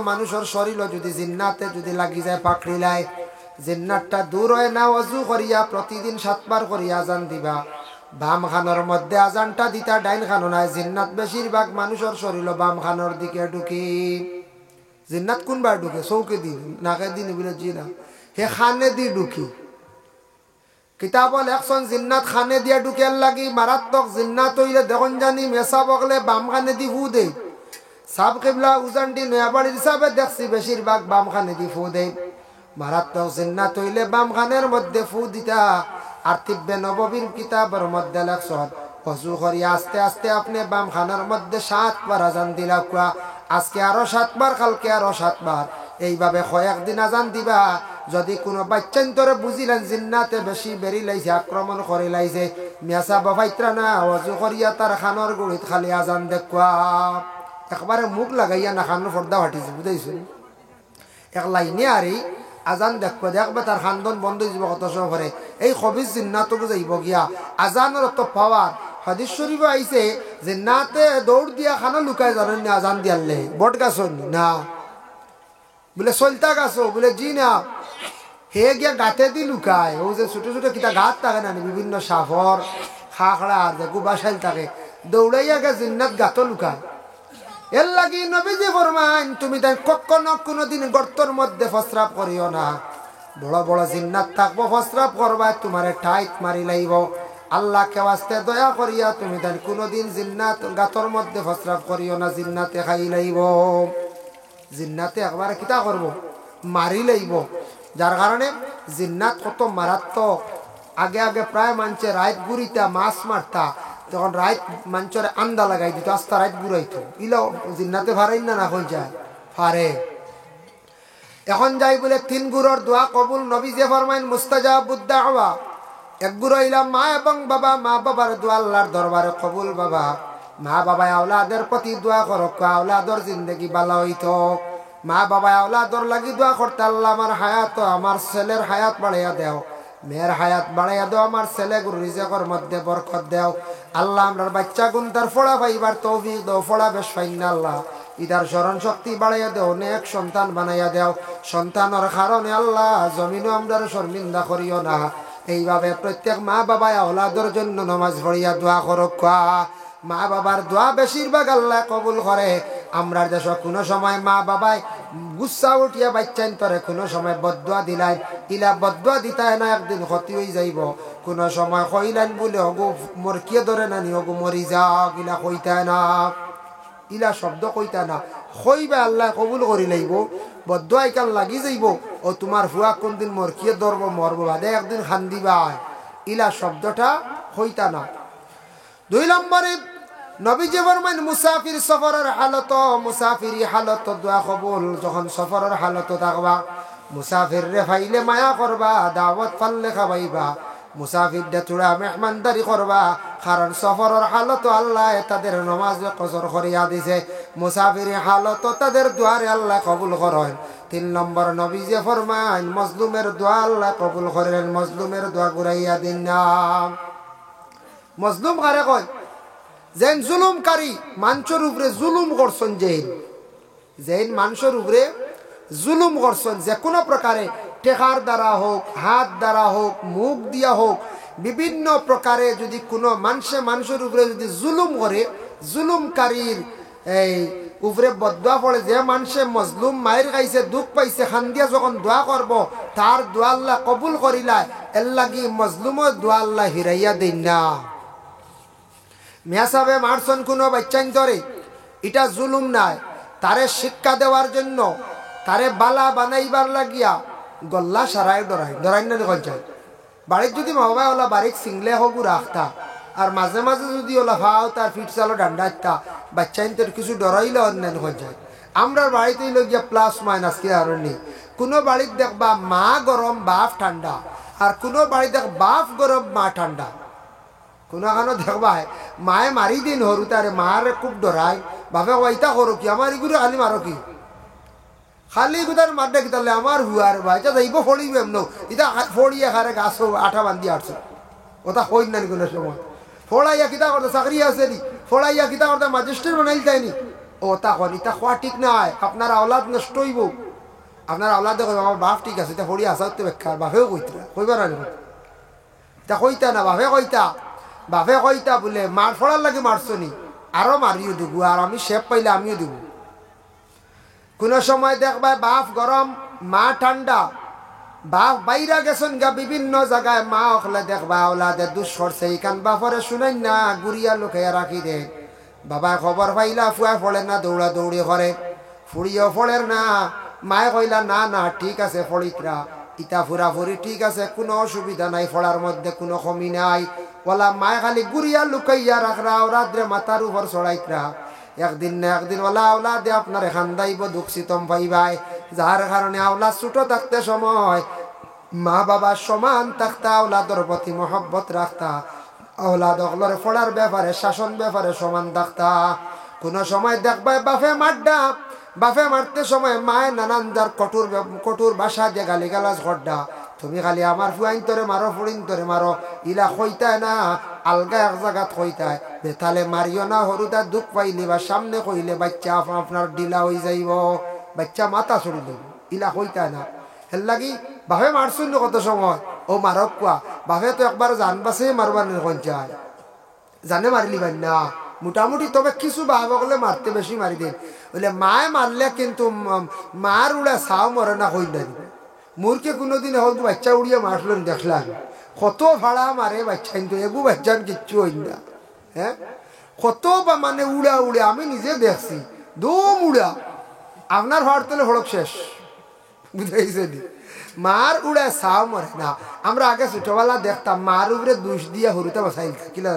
মানুষের শরীর যদি জিন্নাতে যদি লাগি যায় পাকড়ি লাই জিন্নাতটা দূর হয় না ওযু করিয়া প্রতিদিন 7 বার করিয়া আজান দিবা বাম খানোর মধ্যে আজানটা দিতা ডাইন খানো নাই জিন্নাত বেশিরভাগ মানুষের শরীর বাম খানোর দিকে ঢুকি জিন্নাত কোনবার ঢুকে চৌকে দিন নাকে দিন বলে জি না হে খানে দি ঢুকি কিতাব লেখছন জিন্নাত খানে দিয়া ঢুকে লাগি মারাত্মক জিন্নাত হইলে দেখুন জানি মেসা বগলে বাম খানে দি ফু দেই সাব কিবলা উজানটি নয়াবাড়ির হিসাবে দেখছি বেশিরভাগ বাম খানে দি ফু দেই মারাত্মক জিন্নাত হইলে বাম খানের মধ্যে ফু দিতা আর তিব্বে নববীর কিতাবের মধ্যে লেখছন ওযু করিয়া আস্তে আস্তে আপনি বাম খানের মধ্যে 7 বার আজান দিলা কুয়া আজকে আরো 7 বার কালকে আরো 7 বার এইভাবে কয়েকদিন আজান দিবা যদি কোনো বাচ্চান্তরে বুঝিলেন জিন্নাতে বেশি বেরি লাইছে আক্রমণ করে লাইছে মেসা বাফাইত্রা না ওযু করিয়া তার খানোর গুড়িত খালি আজান দেখুয়া একবারে মুখ লাগাইয়া না খানো পর্দা ফাটিছে বুঝাইছো এক লাইনে আরে আজান দেখবা দেখবে তার খান্দন বন্ধ হয়ে যাব কত সময় পরে এই খবিজ জিন্নাত বুঝাইব গিয়া আজানের তো পাওয়ার হাদিস শরীফে আইছে জিন্নাতে দৌড় দিয়া খানো লুকায় জানেন না আজান দিয়ালে বট গাছ না বলে সলতা গাছ বলে জি না হে গিয়া গাতে দি লুকায় ও যে ছোট ছোট কিতা গাছ থাকে না বিভিন্ন সাফর খাখড়া আর যে গুবাশাইল থাকে দৌড়াইয়া গে জিন্নাত গাত লুকায় এর লাগি নবীজি ফরমান তুমি তাই কখনো কোনোদিন গর্তর মধ্যে প্রস্রাব করিও না বড় বড় জিন্নাত থাকবো প্রস্রাব করবা তোমারে টাইট মারি লাইব আল্লাহকে ওয়াস্তে দয়া করিয়া তুমি তাই কোনোদিন জিন্নাত গাতর মধ্যে প্রস্রাব করিও না জিন্নাতে খাই লাইব জিন্নাতে একবার কিতা করব মারি লাইব যার কারণে জিন্নাত কত মারাত্মক আগে আগে প্রায় মানছে রাত গুড়িতা মাছ মারতা তখন রাত মাঞ্চরে আন্দা লাগাই দিত আস্তা রাত বুড়াইতো ইলো জিন্নাতে ফারাই না না হয়ে যায় ফারে এখন যাই বলে 3 গুরুর দোয়া কবুল নবী যে ফরমাইন মুস্তাজাবুদ দাওয়া এক গুরু ইলাম মা এবং বাবা মা বাবার দোয়া আল্লাহর দরবারে কবুল বাবা মা বাবা আওলাদের প্রতি দোয়া করো আওলাদর জিন্দেগি ভালো হইতো মা বাবা আওলাদর লাগি দোয়া করতে আল্লাহ আমার হায়াত আমার ছেলের হায়াত বাড়াইয়া দেও মেয়ের হায়াত বাড়াইয়া দাও আমার ছেলে গুরু রিজেকর মধ্যে বরকত দাও আল্লাহ আমরার বাচ্চা গুণ তার ফোড়া পাইবার তৌফিক দাও ফোড়া বেশ পাই না আল্লাহ ইদার স্মরণ শক্তি বাড়াইয়া দেও অনেক সন্তান বানাইয়া দেও সন্তানের কারণে আল্লাহ জমিনও আমরার শর্মিন্দা করিও না এইভাবে প্রত্যেক মা বাবা আওলাদের জন্য নামাজ পড়িয়া দোয়া করো মা বাবার দোয়া বেশিরভাগ আল্লাহ কবুল করে আমরা দেশ কোনো সময় মা বাবাই গুসা উঠিয়া বাচ্চাইন তরে কোনো সময় বদুয়া দিলাই ইলা বদুয়া দিতায় না একদিন ক্ষতি হয়ে যাইব কোনো সময় কইলাইন বলে হগু মরকিয়ে ধরে নানি হগু মরি যাও ইলা কইতায় না ইলা শব্দ কইতা না কইবা আল্লাহ কবুল করি লাইব বদুয়াই কাল লাগি যাইব ও তোমার হুয়া কোনদিন মরকিয়ে ধরব মরব বাদে একদিন খান্দিবা ইলা শব্দটা কইতা না 2 নম্বরে নবীজি ফরমান মুসাফির সফরের হালত মুসাফিরি হালত দোয়া কবুল যখন সফরের হালত থাকবা মুসাফির রে ফাইলে মায়া করবা দাওয়াত ফাললে খাওয়াইবা মুসাফির দে তোরা মেহমানদারি করবা কারণ সফরের হালত আল্লাহ তাদের নামাজ কসর করিয়া দিছে মুসাফিরি হালত তাদের দোয়ারে আল্লাহ কবুল করেন 3 নম্বর নবীজি ফরমান মজলুমের দোয়া আল্লাহ কবুল করেন মজলুমের দোয়া ঘুরাইয়া দিন না মজলুম কারে কয় যেন জুলুমকারী মানুষের উপরে জুলুম করছেন যেন মানুষের উপরে জুলুম করছেন যে কোনো প্রকারে টেকার দ্বারা হোক হাত দ্বারা হোক মুখ দিয়া হোক বিভিন্ন প্রকারে যদি কোনো মানুষের উপরে যদি জুলুম করে জুলুমকারীর এই উপরে বদদোয়া পড়ে যে মানুষে মজলুম মায়ের খাইছে দুঃখ পাইছে খান্দিয়া যখন দোয়া করব তার দোয়া আল্লাহ কবুল করিলায় এর লাগি মজলুমের দোয়া আল্লাহ হিরাইয়া দেন না মিয়া সাহেব মারছেন কোনো বাচ্চাইন ধরে এটা জুলুম নাই তারে শিক্ষা দেওয়ার জন্য তারে বালা বানাইবার লাগিয়া গল্লা সারাই ডরাই না গঞ্জায় বাড়ির যদি মা বাবা ওলা বাড়ির সিংলে হোক রাখতা আর মাঝে মাঝে যদি ওলা ফাও তার ফিট চালো ডান্ডা দিতা বাচ্চাইন তোর কিছু ডরাইলে অন্যান্য গঞ্জায় আমরা বাড়িতেই লগিয়া প্লাস মাইনাস কি আর নেই কোনো বাড়ির দেখবা মা গরম বাপ ঠান্ডা আর কোনো বাড়ি দেখ বাপ গরম মা ঠান্ডা কোনো খানো দেখবাই মায়ে মারি দিন হরু তারে মারে খুব ডরাই বাপে ওইটা করো কি আমার ইগুলো খালি মারো কি খালি গুদার মারডে কি তাহলে আমার হুয়ার ভাই যা যাইব ফড়িব এমন এটা ফড়িয়ে খারে গাছ আঠা বান্ধি আটছে ওটা হই না কোনো সময় ফড়াইয়া কিতা করতে চাকরি আছে নি ফড়াইয়া কিতা করতে ম্যাজিস্ট্রেট বানাইল যায়নি ও তখন এটা খোয়া ঠিক নয়, আপনার আওলাদ নষ্ট হইব। আপনার আওলাদে কইব আমার বাপ ঠিক আছে, এটা পড়ি আসা তো বেকার, বাপেও কইতা কইবার এটা কইতা না, বাপে কইতা বলে মার ফড়ার লাগে মারছনি, আরো মারিও দিব, আর আমি শেপ পাইলে আমিও দিব। কোনো সময় দেখবা বাপ গরম মা ঠান্ডা, বাপ বাইরা গেছেন গা বিভিন্ন জায়গায়, মা ওখলে দেখবা ওলাদে দুষ করছে, এইখান বাপরে শুনেন না গুড়িয়া লোকে রাখি দে। বাবা খবর পাইলা ফুয়া ফলে না, দৌড়া দৌড়ি করে, ফুড়িও ফলের না। মায়ে কইলা না না ঠিক আছে ফড়িতরা, ইটা ফুরা ফুরি ঠিক আছে, কোনো অসুবিধা নাই, ফড়ার মধ্যে কোনো কমি নাই। ওলা মায়ে খালি গুড়িয়া লুকাইয়া রাখরা, ওরাদ্রে মাথার উপর চড়াইতরা। একদিন না একদিন ওলা ওলা দে আপনার খান্দাইব, দুঃখ সিতম পাইবাই। যার কারণে আওলা ছোট থাকতে সময় মা বাবার সমান থাকতা, আওলাদর প্রতি মহব্বত রাখতা, আওলাদ অগলর ফড়ার ব্যাপারে শাসন ব্যাপারে সমান থাকতা। কোনো সময় দেখবা বাফে মারডা, বাফে মারতে সময় মায়ে নানান যার কঠোর ভাষা দিয়ে গালি গালাজ করডা, তুমি খালি আমার ফুয়াইন তোরে মারো, ফুড়িন তোরে মারো, ইলা কইতায় না, আলগা এক জায়গাত কইতায়। বেতালে মারিও না, হরুদা দুঃখ পাইলে বা সামনে কইলে বাচ্চা আপনার ডিলা হয়ে যাইব, বাচ্চা মাথা ছড়ি দেব, ইলা কইতায় না। হের লাগি বাপে মারছুন কত সময়, ও মারক কোয়া, বাপে তো একবার জান বাসে মারবার নির্খন চায়, জানে মারিলি বাই না মোটামুটি, তবে কিছু বাপ হলে মারতে বেশি মারি দেন। বলে মায়ে মারলে কিন্তু মার উড়া চাও মরে না কই না, মোরকে কোনোদিন হয়তো বাচ্চা উড়িয়ে মারল দেখলাম, কত ভাড়া মারে বাচ্চা, কিন্তু এগু বাচ্চার কিচ্ছু হই না। হ্যাঁ, কত বা মানে উড়া উড়ে, আমি নিজে দেখছি দম উড়া, আপনার ভাড় তোলে হড়ক শেষ, বুঝাইছে নি, মার উড়া চাও মরে না। আমরা আগে ছোটবেলা দেখতাম মার উপরে দুষ দিয়া হরুতে বসাইল কিলা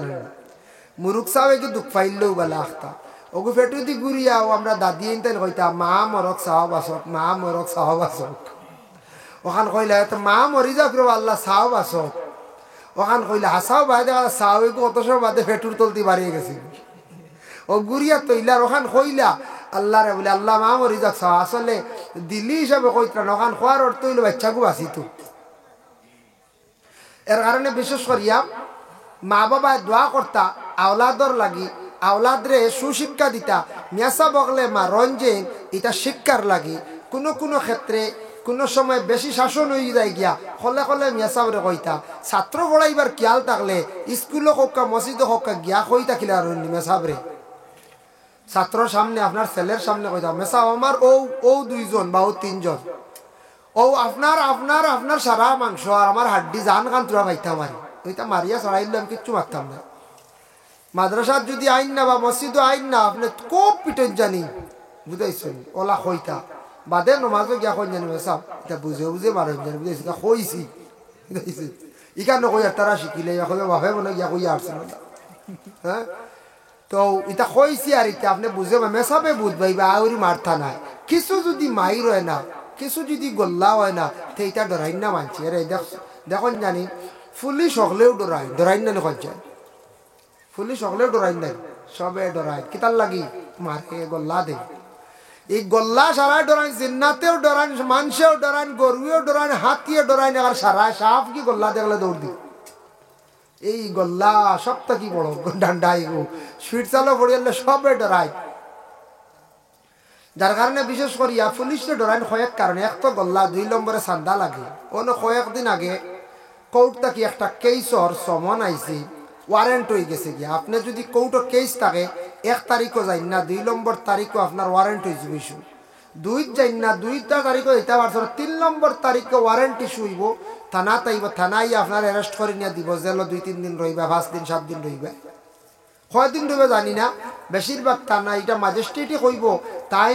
মুরুখ চাও একটু দুঃখ পাইলেও বেলা আখতা, ওগু ফেটু দি ঘুরিয়াও আমরা দাদি এনতেন কইতাম মা মরক চাও বাসক, মা মরক চাও বাসক। ওখান কইলা মা মরি যাক রে আল্লাহ চাও বাসক, ওখান কইলা হাসাও বাদে চাও একটু অত সময় বাদে ফেটুর তলতি বাড়িয়ে গেছি, ও গুড়িয়া তৈলার ওখান কইলা আল্লাহ রে বলে আল্লাহ মা মরি যাক চাও, আসলে দিল্লি হিসাবে কইতাম ওখান খোয়ার অর্থ হইলো বাচ্চাকে বাঁচিত। এর কারণে বিশেষ করিয়া মা বাবা দোয়া করতা আওলাদর লাগি, আওলাদরে সুশিক্ষা দিতা, মেসা বগলে মা রঞ্জেন এটা শিক্ষার লাগি। কোনো কোনো ক্ষেত্রে কোনো সময় বেশি শাসন হয়ে যায় গিয়া হলে হলে মেসাবরে কইতা, ছাত্র পড়াইবার খেয়াল থাকলে স্কুলে হোকা মসজিদে হোকা গিয়া কই থাকিলে আর মেসাবরে ছাত্রর সামনে আপনার ছেলের সামনে কইতা, মেসা আমার ও দুইজন বা ও তিনজন, ও আপনার আপনার আপনার সারা মাংস আর আমার হাড্ডি জান কান তোরা পাইতাম মারি, ওইটা মারিয়া চড়াইলে আমি কিচ্ছু মারতাম না। মাদ্রাসার যদি আইন না বা মসজিদও আইন না, আপনি খুব পিটন জানি, বুঝাইছেন ওলা কইতা বাদে নমাজও গিয়া কই জানি সব এটা বুঝে বুঝে মারেন জানি, বুঝাইছি কইছি, বুঝাইছে ইখান কই আর তারা শিখিলে এখন বাপে মনে গিয়া কই আসছে না। হ্যাঁ, তো এটা কইছি আর এটা আপনি বুঝে মেসাবে বুঝবাই বা আউরি মারতা নাই। কিছু যদি মাইর হয় না, কিছু যদি গোল্লা হয় না, তো এটা ডরাই না মানছি। আরে দেখুন জানি পুলিশ হকলেও ডরাই না লিখন যায়, পুলিশ হকলেও ডরাই নাই, সবে ডরাই কিতার লাগি মারে গল্লা দে। এই গল্লা সারাই ডরাই, জিন্নাতেও ডরান, মানুষেও ডরান, গরুও ডরান, হাতিও ডরাই, আর সারাই সাপ কি গল্লা দেখলে দৌড় দি। এই গল্লা সবটা কি বড় ডান্ডাই স্পিড চালো পড়িয়ালে সবে ডরাই। যার কারণে বিশেষ করিয়া পুলিশে ডরাইন কয়েক কারণে, এক তো গল্লা, 2 নম্বরে চান্দা লাগে। অন্য কয়েকদিন আগে কোর্ট থেকে একটা কেসর সমন আইছে, ওয়ারেন্ট হয়ে গেছে গিয়া। আপনি যদি কোর্টের কেস থাকে 1 তারিখও যাই না, 2 নম্বর তারিখও আপনার ওয়ারেন্ট হয়ে যাবে ইস্যু, 2 যাই না 2টা তারিখও যেতে পারছো, 3 নম্বর তারিখে ওয়ারেন্ট ইস্যু হইব, থানা তাইব, থানায় আপনার অ্যারেস্ট করে নিয়ে দিব, জেল 2-3 দিন রইবা, 5 দিন 7 দিন রইবা, কয়দিন রইবে জানি না। বেশিরভাগ থানা এটা ম্যাজিস্ট্রেটই কইব তাই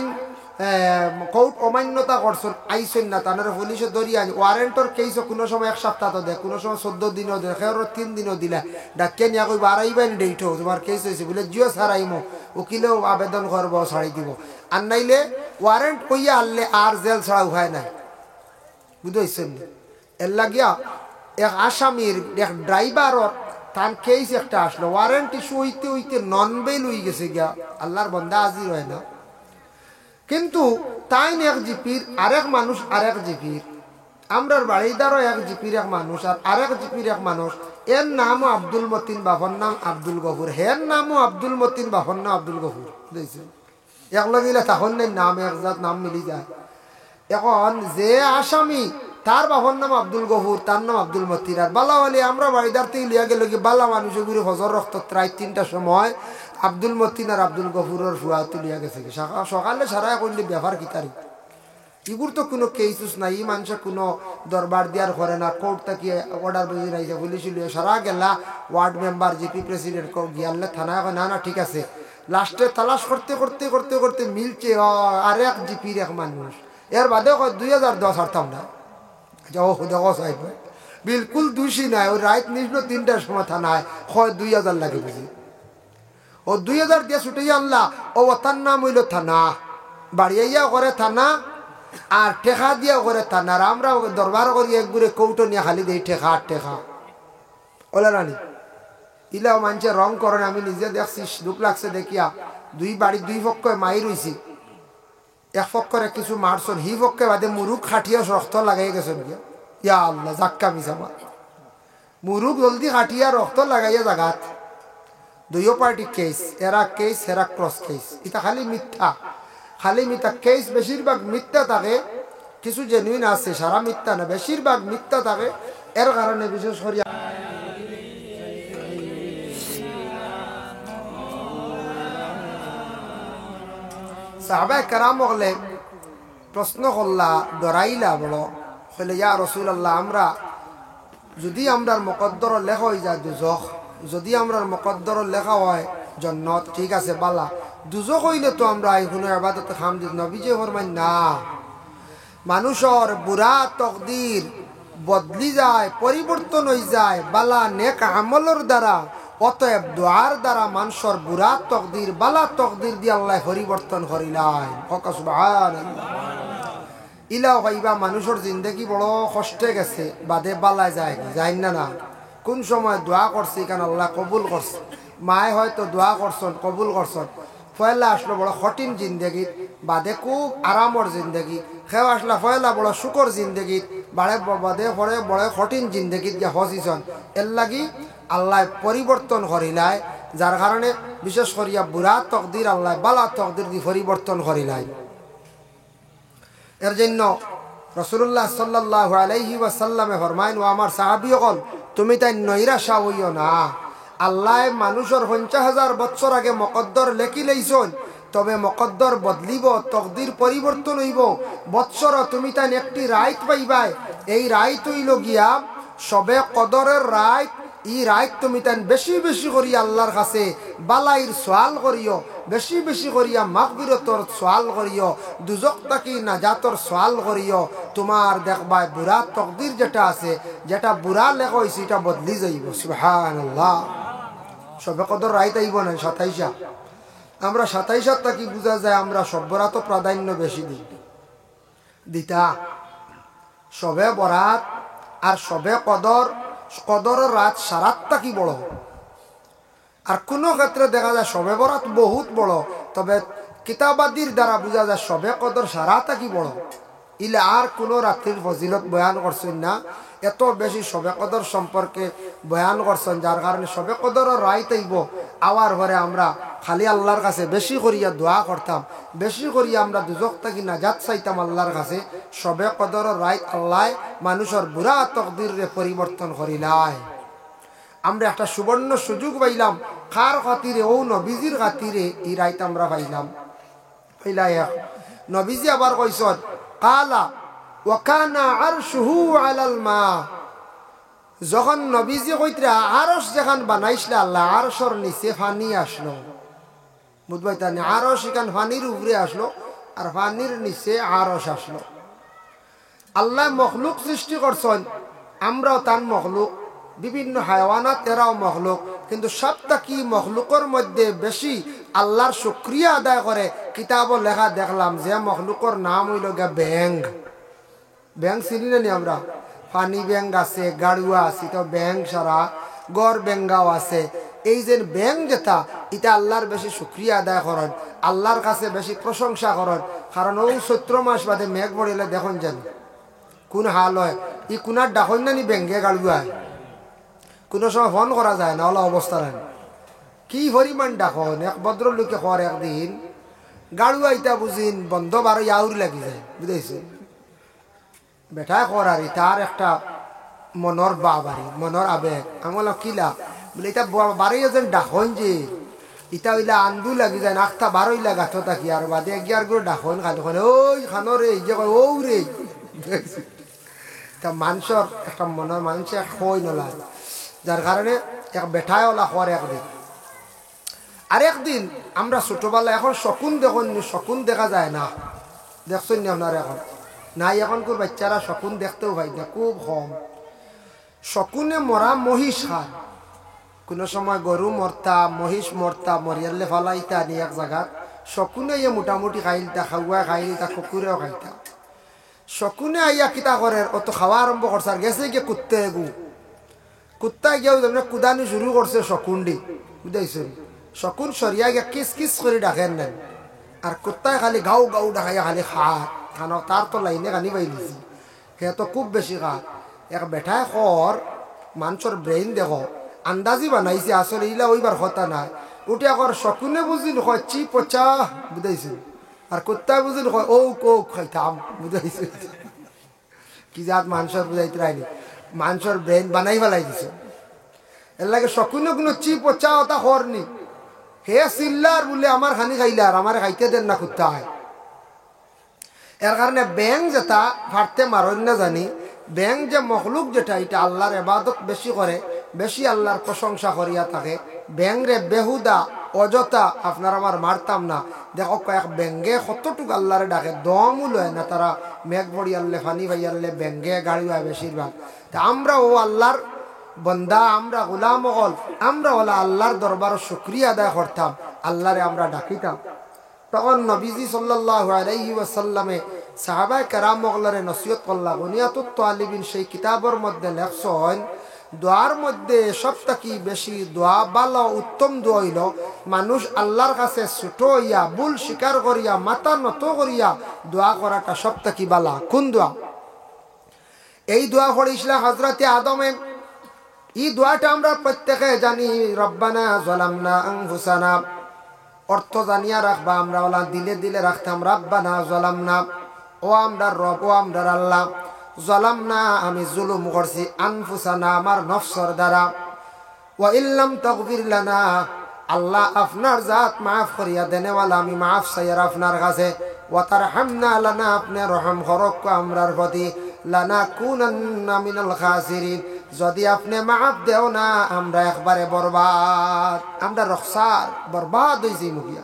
কোর্ট অমান্যতা করছেন আইসেন না, তাদের পুলিশে ধরিয়ে আনি। ওয়ারেন্টর কেসও কোনো সময় 1 সপ্তাহ তো দেয়, কোনো সময় 14 দিনও দেয়, খেয়ে 3 দিনও দিলে ডাক্কে নিয়ে কইব আড়াইবেন ডেট হোক তোমার কেস হয়েছে বলে, জিও ছাড়াইমো, উকিলেও আবেদন করবো ছাড়াই দিব, আর নাইলে ওয়ারেন্ট কইয়া আনলে আর জেল ছাড়া উপায় নাই, বুঝেছেন। এর লাগিয়া এক আসামির এক ড্রাইভারর তার কেস একটা আসলো, ওয়ারেন্ট ইস্যু হইতে হইতে নন বেল হয়ে গেছে গিয়া, আল্লাহর বন্দা হাজির হয় না। কিন্তু তাই এক জিপির আরেক মানুষ, আরেক জিপির আমরার বাড়িদারও এক জিপির এক মানুষ, আর আরেক জিপির এক মানুষ, এর নামও আব্দুল মতিন, বাবার নাম আব্দুল গফুর, হের নামও আব্দুল মতিন, বাবার নাম আব্দুল গফুর, বুঝেছেন। একলগিলে তখন নাম একজাত নাম মিলি যায়। এখন যে আসামি তার বাবার নাম আব্দুল গফুর, তার নাম আব্দুল মতিন। আর বালা বলি আমরা বাড়িদার থেকে লিয়া গেল কি বালা মানুষের গুলি হজর রক্ত প্রায় 3টার সময় আব্দুল মতিন আর আব্দুল গফুরের ফুয়া তুলিয়া গেছে সকালে সারা করলে ব্যাপার কি তারি ইগুর তো কোনো কেসুস নাই। ই মানুষের কোনো দরবার দিয়ার করে না, কোর্ট থেকে অর্ডার বুঝি রাইছে পুলিশ সারা গেলা ওয়ার্ড মেম্বার জিপি প্রেসিডেন্ট গিয়ালে থানায় না না ঠিক আছে। লাস্টে তালাশ করতে করতে করতে করতে মিলছে আরেক জিপির এক মানুষ, এর বাদে 2010 হারতাম না যাও দেখো সাহেব বিলকুল দোষী নাই। ওই রাত নিল 3টার সময় থানায় 2000 লাগে বুঝি। ও 2000 দিয়ে ছুটে আনলা, ও তার নাম হইল থানা, বাড়িয়া করে থানা আর টেকা দিয়া করে থানা। আর আমরা দরবার করি একগুড়ে কৌটো নিয়ে খালি দিই টেকা আর টেকা ওলা রানি ইলাও মানছে রং করেন। আমি নিজে দেখছি, দুঃখ লাগছে দেখিয়া। বাড়ির 2 পক্ষ মাই রইছি, এক পক্ষরে কিছু মারছন, হি পক্ষে বাদে মুরুখ খাটিয়া রক্ত লাগাই গেছেন গিয়া। ইয়া আল্লাহ জাক্কা মিসামা মুরুখ জলদি খাটিয়া রক্ত লাগাইয়া জাগাত। 2 পার্টি কেস, এরা কেস হেরা ক্রস কেস। এটা খালি মিথ্যা, খালি মিথ্যা কেস। বেশিরভাগ মিথ্যা থাকে, কিছু জেনুইন আছে, সারা মিথ্যা না, বেশিরভাগ মিথ্যা থাকে। এর কারণে বিশেষ করে সাহাবায়ে কেরাম হলে প্রশ্ন করলা, ডরাইলা বড় হলে ইয়া রাসূলুল্লাহ, আমরা যদি আমরার মুকদ্দর লেখা হয়ে যায় দুজখ, যদি আমরার মুকদ্দর লেখা হয় জান্নাত, ঠিক আছে বালা, দুজখ হইলে তো আমরা এই কোনো ইবাদত খাম দিত। নবীজি ফরমান না, মানুষের বুড়া তকদির বদলি যায়, পরিবর্তন হয়ে যায় বালা নেক আমলের দ্বারা। অতএব দোয়ার দ্বারা মানুষের বুড়া তকদির বালা তকদির দিয়ে আল্লাহ পরিবর্তন করিলাই। সুবহানাল্লাহ। ইলাও হইবা মানুষের জিন্দগি বড় কষ্টে গেছে, বাদে বালায় যায় যাই না না। কোন সময় দোয়া করছি কেন আল্লাহ কবুল করছে। মায়ে হয়তো দোয়া করছেন, কবুল করছেন, ফয়লা আসলো বড় কঠিন জিন্দগিত, বাদে খুব আরামর জিন্দগি। খেয়ে আসলা ফয়লা বড় সুখর জিন্দগিত, বাদে পরে বড় কঠিন জিন্দগিত গিয়ে হসিছন। এর লাগি আল্লাহ পরিবর্তন করিলাই, যার কারণে বিশেষ করিয়া বুড়া তকদির আল্লাহ বালা তকদির দিয়ে পরিবর্তন করিলাই। এর জন্য রাসূলুল্লাহ সাল্লাল্লাহু আলাইহি ওয়াসাল্লামে ফরমাইন, ও আমার সাহাবীগণ, তুমি তাই নৈরাশা হইও না। আল্লাহ মানুষের 50,000 বছর আগে মুকদ্দর লেখি লইছন, তবে মুকদ্দর বদলিব, তকদির পরিবর্তন হইব। বৎসর তুমি তাই একটি রাইত পাইবাই, এই রাইত হইল গিয়া সবে কদরের রাইত। এই রাইত তুমি তাই বেশি বেশি করিয়া আল্লাহর কাছে বালাইর সোয়াল করিও, বেশি বেশি করিয়া মাগফিরতর সোয়াল করিও, দুজক থাকি নাজাতর সোয়াল করিও। তোমার দেখবাই বুড়া তকদির যেটা আছে, যেটা বুড়া লেখা হয়েছে, এটা বদলি যাইব। সুবহানাল্লাহ। সবে কদর রাইত আইব না 27। আমরা 27 থাকি বোঝা যায় আমরা সব্বরা তো প্রাধান্য বেশি দিতা। সবে বরাত আর সবে কদর, কদরের রাত সারাতটা কি বড়। আর কোনো ক্ষেত্রে দেখা যায় সবে বরাত বহুত বড়, তবে কিতাবাদির দ্বারা বোঝা যায় সবে কদর সারাটা কি বড়। ইলে আর কোনো রাত্রির ফজিলত বয়ান করছেন না, এত বেশি সবে কদর সম্পর্কে বয়ান করছেন, যার কারণে সবে কদরের রায় তাইব আওয়ার ঘরে আমরা খালি আল্লাহর কাছে বেশি করিয়া দোয়া করতাম, বেশি করিয়া আমরা দুজক থাকি নাজাত চাইতাম আল্লাহর কাছে। সবে কদরের রায় আল্লাহ মানুষের বুড়া তকদিরে পরিবর্তন করিলাই। আমরা একটা সুবর্ণ সুযোগ পাইলাম, কার খাতিরে? ও নবীজির খাতিরে এই রাইত আমরা পাইলাম। নবীজি আবার কইছেন, কালা ওয়াকানা আরশুহু আলাল মা। যখন নবীজি কইতরা আরশ যখন বানাইছিল আল্লাহ, আরশের নিচে পানি আসলো। বুঝবাইতা না, আরশ এখান পানির উপরে আসলো আর পানির নিচে আরশ আসলো। আল্লাহ মখলুক সৃষ্টি করছেন, আমরাও তার মখলুক, বিভিন্ন হায়াওয়ানাত এরাও মখলুক, কিন্তু সবটা কি মখলুকের মধ্যে বেশি আল্লাহর শুকরিয়া আদায় করে। কিতাবও লেখা দেখলাম যে মখলুকের নাম হইল গা ব্যাং। ব্যাং চিনি না নি আমরা? পানি ব্যাং আছে, গাড়ুয়া আছে, তো ব্যাং সারা গড় ব্যাঙ্গাও আছে। এই যে ব্যাং যেটা, এটা আল্লাহর বেশি শুকরিয়া আদায় করেন, আল্লাহর কাছে বেশি প্রশংসা করেন। কারণ ও 17 মাস বাদে মেঘ পড়িলে দেখুন যেন কোন হাল হয়। ই কোনার ডাকন না নি ব্যাঙ্গে গাড়ুয়ায়, কোনো সময় ফোন করা যায় না, ওলা অবস্থা নেন। কি পরিমাণ ডাকন। এক ভদ্রলোকে কর একদিন গাড়ু আইতা বুঝিন বন্ধ বারো আউরি লাগি যায় বুঝাইছে বেটায় করারি তার একটা মনের বাবারি মনের আবেগ আমার কিলা বলে এটা বাড়ি যেন ডাকন যে ইটা হইলা আন্দু লাগি যায় নাকটা বারোইলা গাছ থাকি আর বাদে এগিয়ার গুলো ডাকন খালি ওই খানো রে যে কয় ও রে তা মানুষের একটা মনের মানুষে খই নলায় যার কারণে এক বেঠায় ওলা হওয়ার একদিন আরেকদিন আমরা ছোটবেলা এখন শকুন দেখুন শকুন দেখা যায় না দেখছেন না আপনার এখন নাই এখনকার বাচ্চারা শকুন দেখতেও পাই না খুব কম শকুনে মরা মহিষ খায় কোনো সময় গরু মরতা মহিষ মরতা মরিয়ালে ফালাইতা নি এক জায়গা শকুনে ইয়ে মোটামুটি খাইলতা খাওয়া খাইলতা কুকুরেও খাইতা শকুনে আইয়া কিতা করে অত খাওয়া আরম্ভ করছে আর গেছে গিয়ে কুত্তে গু কুত্তায় গিয়েও যেমন কুদানি শুরু করছে শকুন দি বুঝাইছেন শকুন সরিয়া গিয়া কিস কিস করে ডাকেন নেন আর কুত্তায় খালি গাও গাও ডাকাইয়া খালি খানো তার তো লাইনে কানি পাইলিছি সে তো খুব বেশি খা এক বেঠায় খর মানুষের ব্রেইন দেখো আন্দাজি বানাইছে আসলে ইলা ওইবার কথা নাই উঠে আকর শকুনে বুঝিন কয় চি পচা বুঝাইছে আর কুত্তায় বুঝিন কয় ও কোক খাইতাম বুঝাইছে কি জাত মানুষের বুঝাইতে রাইনি মানুষের ব্রেইন বানাই ফেলাই দিছে এর লাগে শকুনে কোনো চি পচা ওটা খরনি হে চিল্লার বলে আমার খানি খাইলার আমার খাইতে দেন না কুত্তায় এর কারণে ব্যাং যেটা ফাটতে মারণ না জানি ব্যাং যে মখলুক যেটা এটা আল্লাহর ইবাদত বেশি করে বেশি আল্লাহর প্রশংসা করিয়া থাকে ব্যাং রে বেহুদা অযথা আপনার আমার মারতাম না দেখো কয়েক ব্যাঙ্গে কতটুকু আল্লাহরে ডাকে দমও লয় না তারা মেঘ পড়িয়ালে ফানি ভাইয়ালে ব্যাঙ্গে গাড়ি হয় বেশিরভাগ তা আমরা ও আল্লাহর বন্দা আমরা গোলাম হল আমরা ওলা আল্লাহর দরবার শুকরিয়া আদায় করতাম আল্লাহরে আমরা ডাকিতাম তখন নবীজি সাল্লাল্লাহু আলাইহি ওয়াসাল্লামে সাহাবায়ে কেরাম ওগুলারে নসিহত করলা বুনিয়াতুত তালিবিন সেই কিতাবের মধ্যে লেখছেন দোয়ার মধ্যে সবথেকে বেশি দোয়া ভালো উত্তম দোয়া হইল মানুষ আল্লাহর কাছে ছোট হইয়া ভুল স্বীকার করিয়া মাথা নত করিয়া দোয়া করাটা সবথেকে ভালো কোন দোয়া এই দোয়া পড়িছিলেন হযরতে আদমে এই দোয়াটা আমরা প্রত্যেকে জানি রব্বানা যালামনা আনফুসানা অর্থ জানিয়া রাখবা আমরা ওলা দিলে দিলে রাখতাম রব্বানা যালামনা ও আমরা রব ও আমরা আল্লাহ যালামনা আমি জুলুম করছি আনফুসানা আমার নফসের দ্বারা ওয়া ইল্লাম তাগফির লানা আল্লাহ আপনার জাত মাফ করিয়া দেনেওয়ালা আমি মাফ চাইয়ার আপনার কাছে ওয়া তারহামনা লানা আপনি রহম করক আমরার প্রতি লানাকুনান্না মিনাল খাসিরিন যদি আপনি মাফ দেও না আমরা একবারে বরবাদ আমরা রখসার বরবাদ হইছি মুখিয়া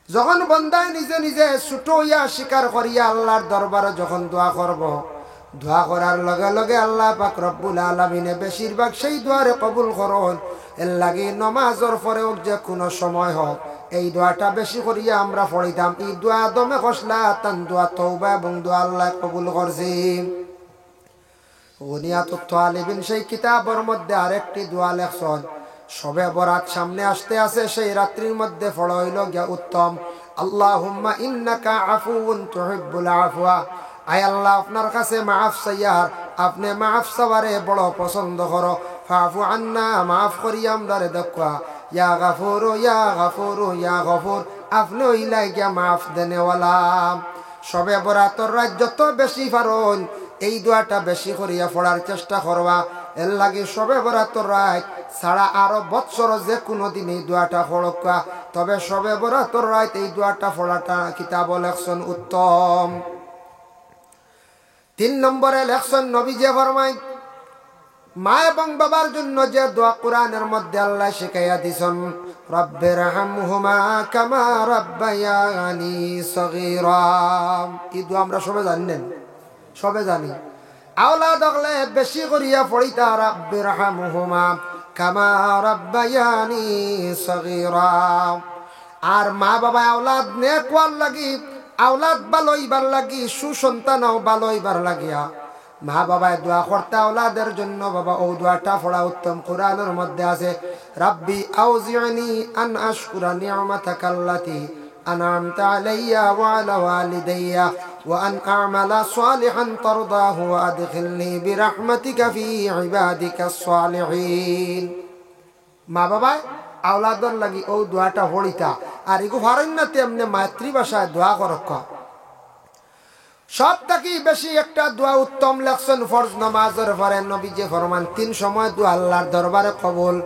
যখন বন্দায় নিজে নিজে ছোট হইয়া স্বীকার করিয়া আল্লাহর দরবারে যখন দোয়া করব দোয়া করার লগে লগে আল্লাহ পাক রব্বুল আলামিনে বেশিরভাগ সেই দোয়ারে কবুল করুন এর লাগে নামাজের পরে হোক যে কোনো সময় হোক এই দোয়াটা বেশি করিয়া আমরা পড়িতাম এই দোয়া দমে খসলা তান দোয়া তওবা এবং দোয়া আল্লাহ কবুল করছি বুনিয়াতুত তালিবিন সেই কিতাবের মধ্যে আরেকটি দোয়া লেখছেন শবে বরাত সামনে আসতে আছে সেই রাত্রির মধ্যে পড়া হইল গিয়া উত্তম আল্লাহুম্মা ইন্নাকা আফুউন তুহিব্বুল আফওয়া আয় আল্লাহ আপনার কাছে মাফ চাইয়ার আপনি মাফ চাওয়ারে বড় পছন্দ করো ফাফু আন্না মাফ করি আমরারে দেখুয়া ইয়া গাফুরু ইয়া গাফুরু ইয়া গফুর আপনি হইলাই গিয়া মাফ দেনেওয়ালা শবে বরাতর রাত যত বেশি পারুন এই দোয়াটা বেশি করিয়া পড়ার চেষ্টা করবা এর লাগে শবে বরাতর রাত ছাড়া আরো বৎসর যে কোনো দিন এই দোয়াটা পড়কা তবে শবে বরাতর রাত এই দোয়াটা পড়াটা কিতাব লেখছেন উত্তম 3 নম্বরে লেখছেন নবীজি ফরমায় মা এবং বাবার জন্য যে দোয়া কোরআনের মধ্যে আল্লাহ শিখাইয়া দিছেন রব্বিরহামহুমা কামা রাব্বায়ানি সগীরা এই দোয়া আমরা সবাই জানেন সবে জানি আওলাদ হলে বেশি করিয়া পড়িতা রব্বিরহামহুমা কামা রাব্বায়ানি সগীরা আর মা বাবা আওলাদ নেক হওয়ার লাগি আওলাদ ভালো হইবার লাগি সুসন্তানও ভালো হইবার লাগিয়া মা বাবায় দোয়া করতে আওলাদের জন্য বাবা ও দোয়াটা পড়া উত্তম কোরআনের মধ্যে আছে রাব্বি আউজি'নি আন আশকুরা নি'মাতাকাল্লাতী আন'আমতা আলাইয়া ওয়া আলা ওয়ালিদাইয়া ওয়া আন আ'মালা সালিহান তারদাহু ওয়া আদখিলনি বিরাহমাতিকা ফি ইবাদিকাস সালিহিন মা বাবায় আওলাদর লাগি ও দোয়াটা পড়িতা আর এগু পারেন না তেমনি মাতৃভাষায় দোয়া করক সব থেকে বেশি একটা দোয়া উত্তম লেখছেন ফরজ নামাজের পরে নবী যে ফরমান 3 সময় দোয়া আল্লাহর দরবারে কবুল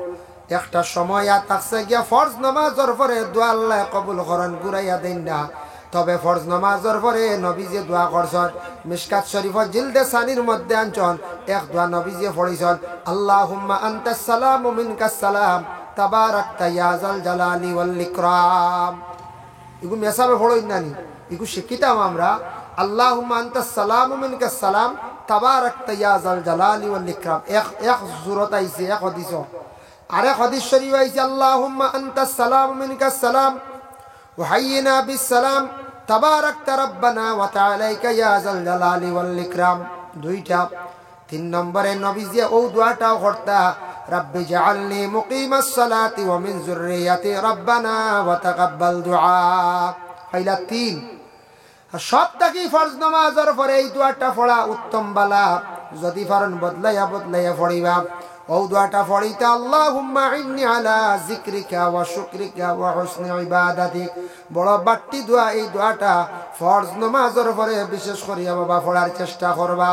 একটা সময় থাকছে গিয়া ফরজ নামাজের পরে দোয়া আল্লাহ কবুল করেন ঘুরাইয়া দেন না তবে ফরজ নামাজের পরে নবী যে দোয়া করছেন মিশকাত শরীফের জিলদে সানির মধ্যে আনছেন এক দোয়া নবী যে পড়িছেন আল্লাহুম্মা আনতাস সালামু মিনকাস সালাম তাবারাকতা ইয়া যাল জালালি ওয়াল ইকরাম এগু মেসাবে পড়ইন নানি এগু শিখিতাম আমরা আল্লাহুম্মা আনতাস সালামু মিনকাস সালাম তাবারাকতা ইয়া যাল জালালি ওয়াল ইকরাম এক সূরত আইছে এক হাদিস আরে হাদিস শরীফ আইছে আল্লাহুম্মা আনতাস সালামু মিনকাস সালাম ওয়া হাইয়িনা বিস সালাম তাবারাকতা রাব্বানা ওয়া তাআলাইকা ইয়া যাল জালালি ওয়াল ইকরাম দুইটা 3 নম্বরে নবী যে ও দোয়াটা করতা রব্বি জাআলনি মুকিমাস সালাতি ওয়া মিন যুররিয়াতি রাব্বানা ওয়া তাকাব্বাল দুআ পয়লা 3 সব থেকে ফরজ নামাজের পরে এই দোয়াটা পড়া উত্তম বালা যদি পারেন বদলাইয়া পড়িবা ও দোয়াটা পড়িতে আল্লাহুম্মা ইন্নী আলা যিকরিকা ওয়া শুকরিকা ওয়া হুসনি ইবাদাতিক বড় বাট্টি দোয়া এই দোয়াটা ফরজ নামাজের পরে বিশেষ করিয়া বাবা পড়ার চেষ্টা করবা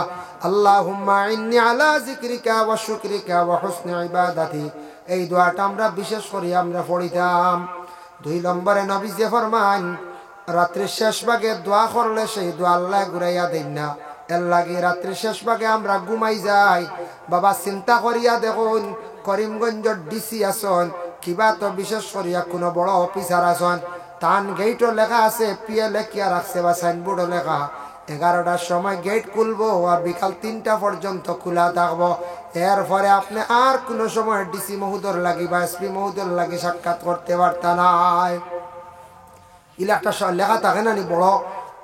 আল্লাহুম্মা ইন্নী আলা যিকরিকা ওয়া শুকরিকা ওয়া হুসনি ইবাদাতিক এই দোয়াটা আমরা বিশেষ করিয়া আমরা পড়িতাম 2 নম্বরে নবী যে ফরমান রাত্রির শেষ ভাগে দোয়া করলে সেই দোয়া আল্লাহ ঘুরাইয়া দেন না এর লাগে রাত্রির শেষ ভাগে আমরা ঘুমাই যাই বাবা চিন্তা করিয়া দেখুন করিমগঞ্জের ডিসি আসন কিবা তো বিশেষ করিয়া কোনো বড় অফিসার আসন তান গেটও লেখা আছে পিয়ে লেখিয়া রাখছে বা সাইনবোর্ডও লেখা 11টার সময় গেট খুলবো আর বিকাল 3টা পর্যন্ত খোলা থাকবো এরপরে আপনি আর কোনো সময় ডিসি মহোদয় লাগি বা এসপি মহোদয় লাগি সাক্ষাৎ করতে পারতা নাই ইলা একটা লেখা থাকে না নি বড়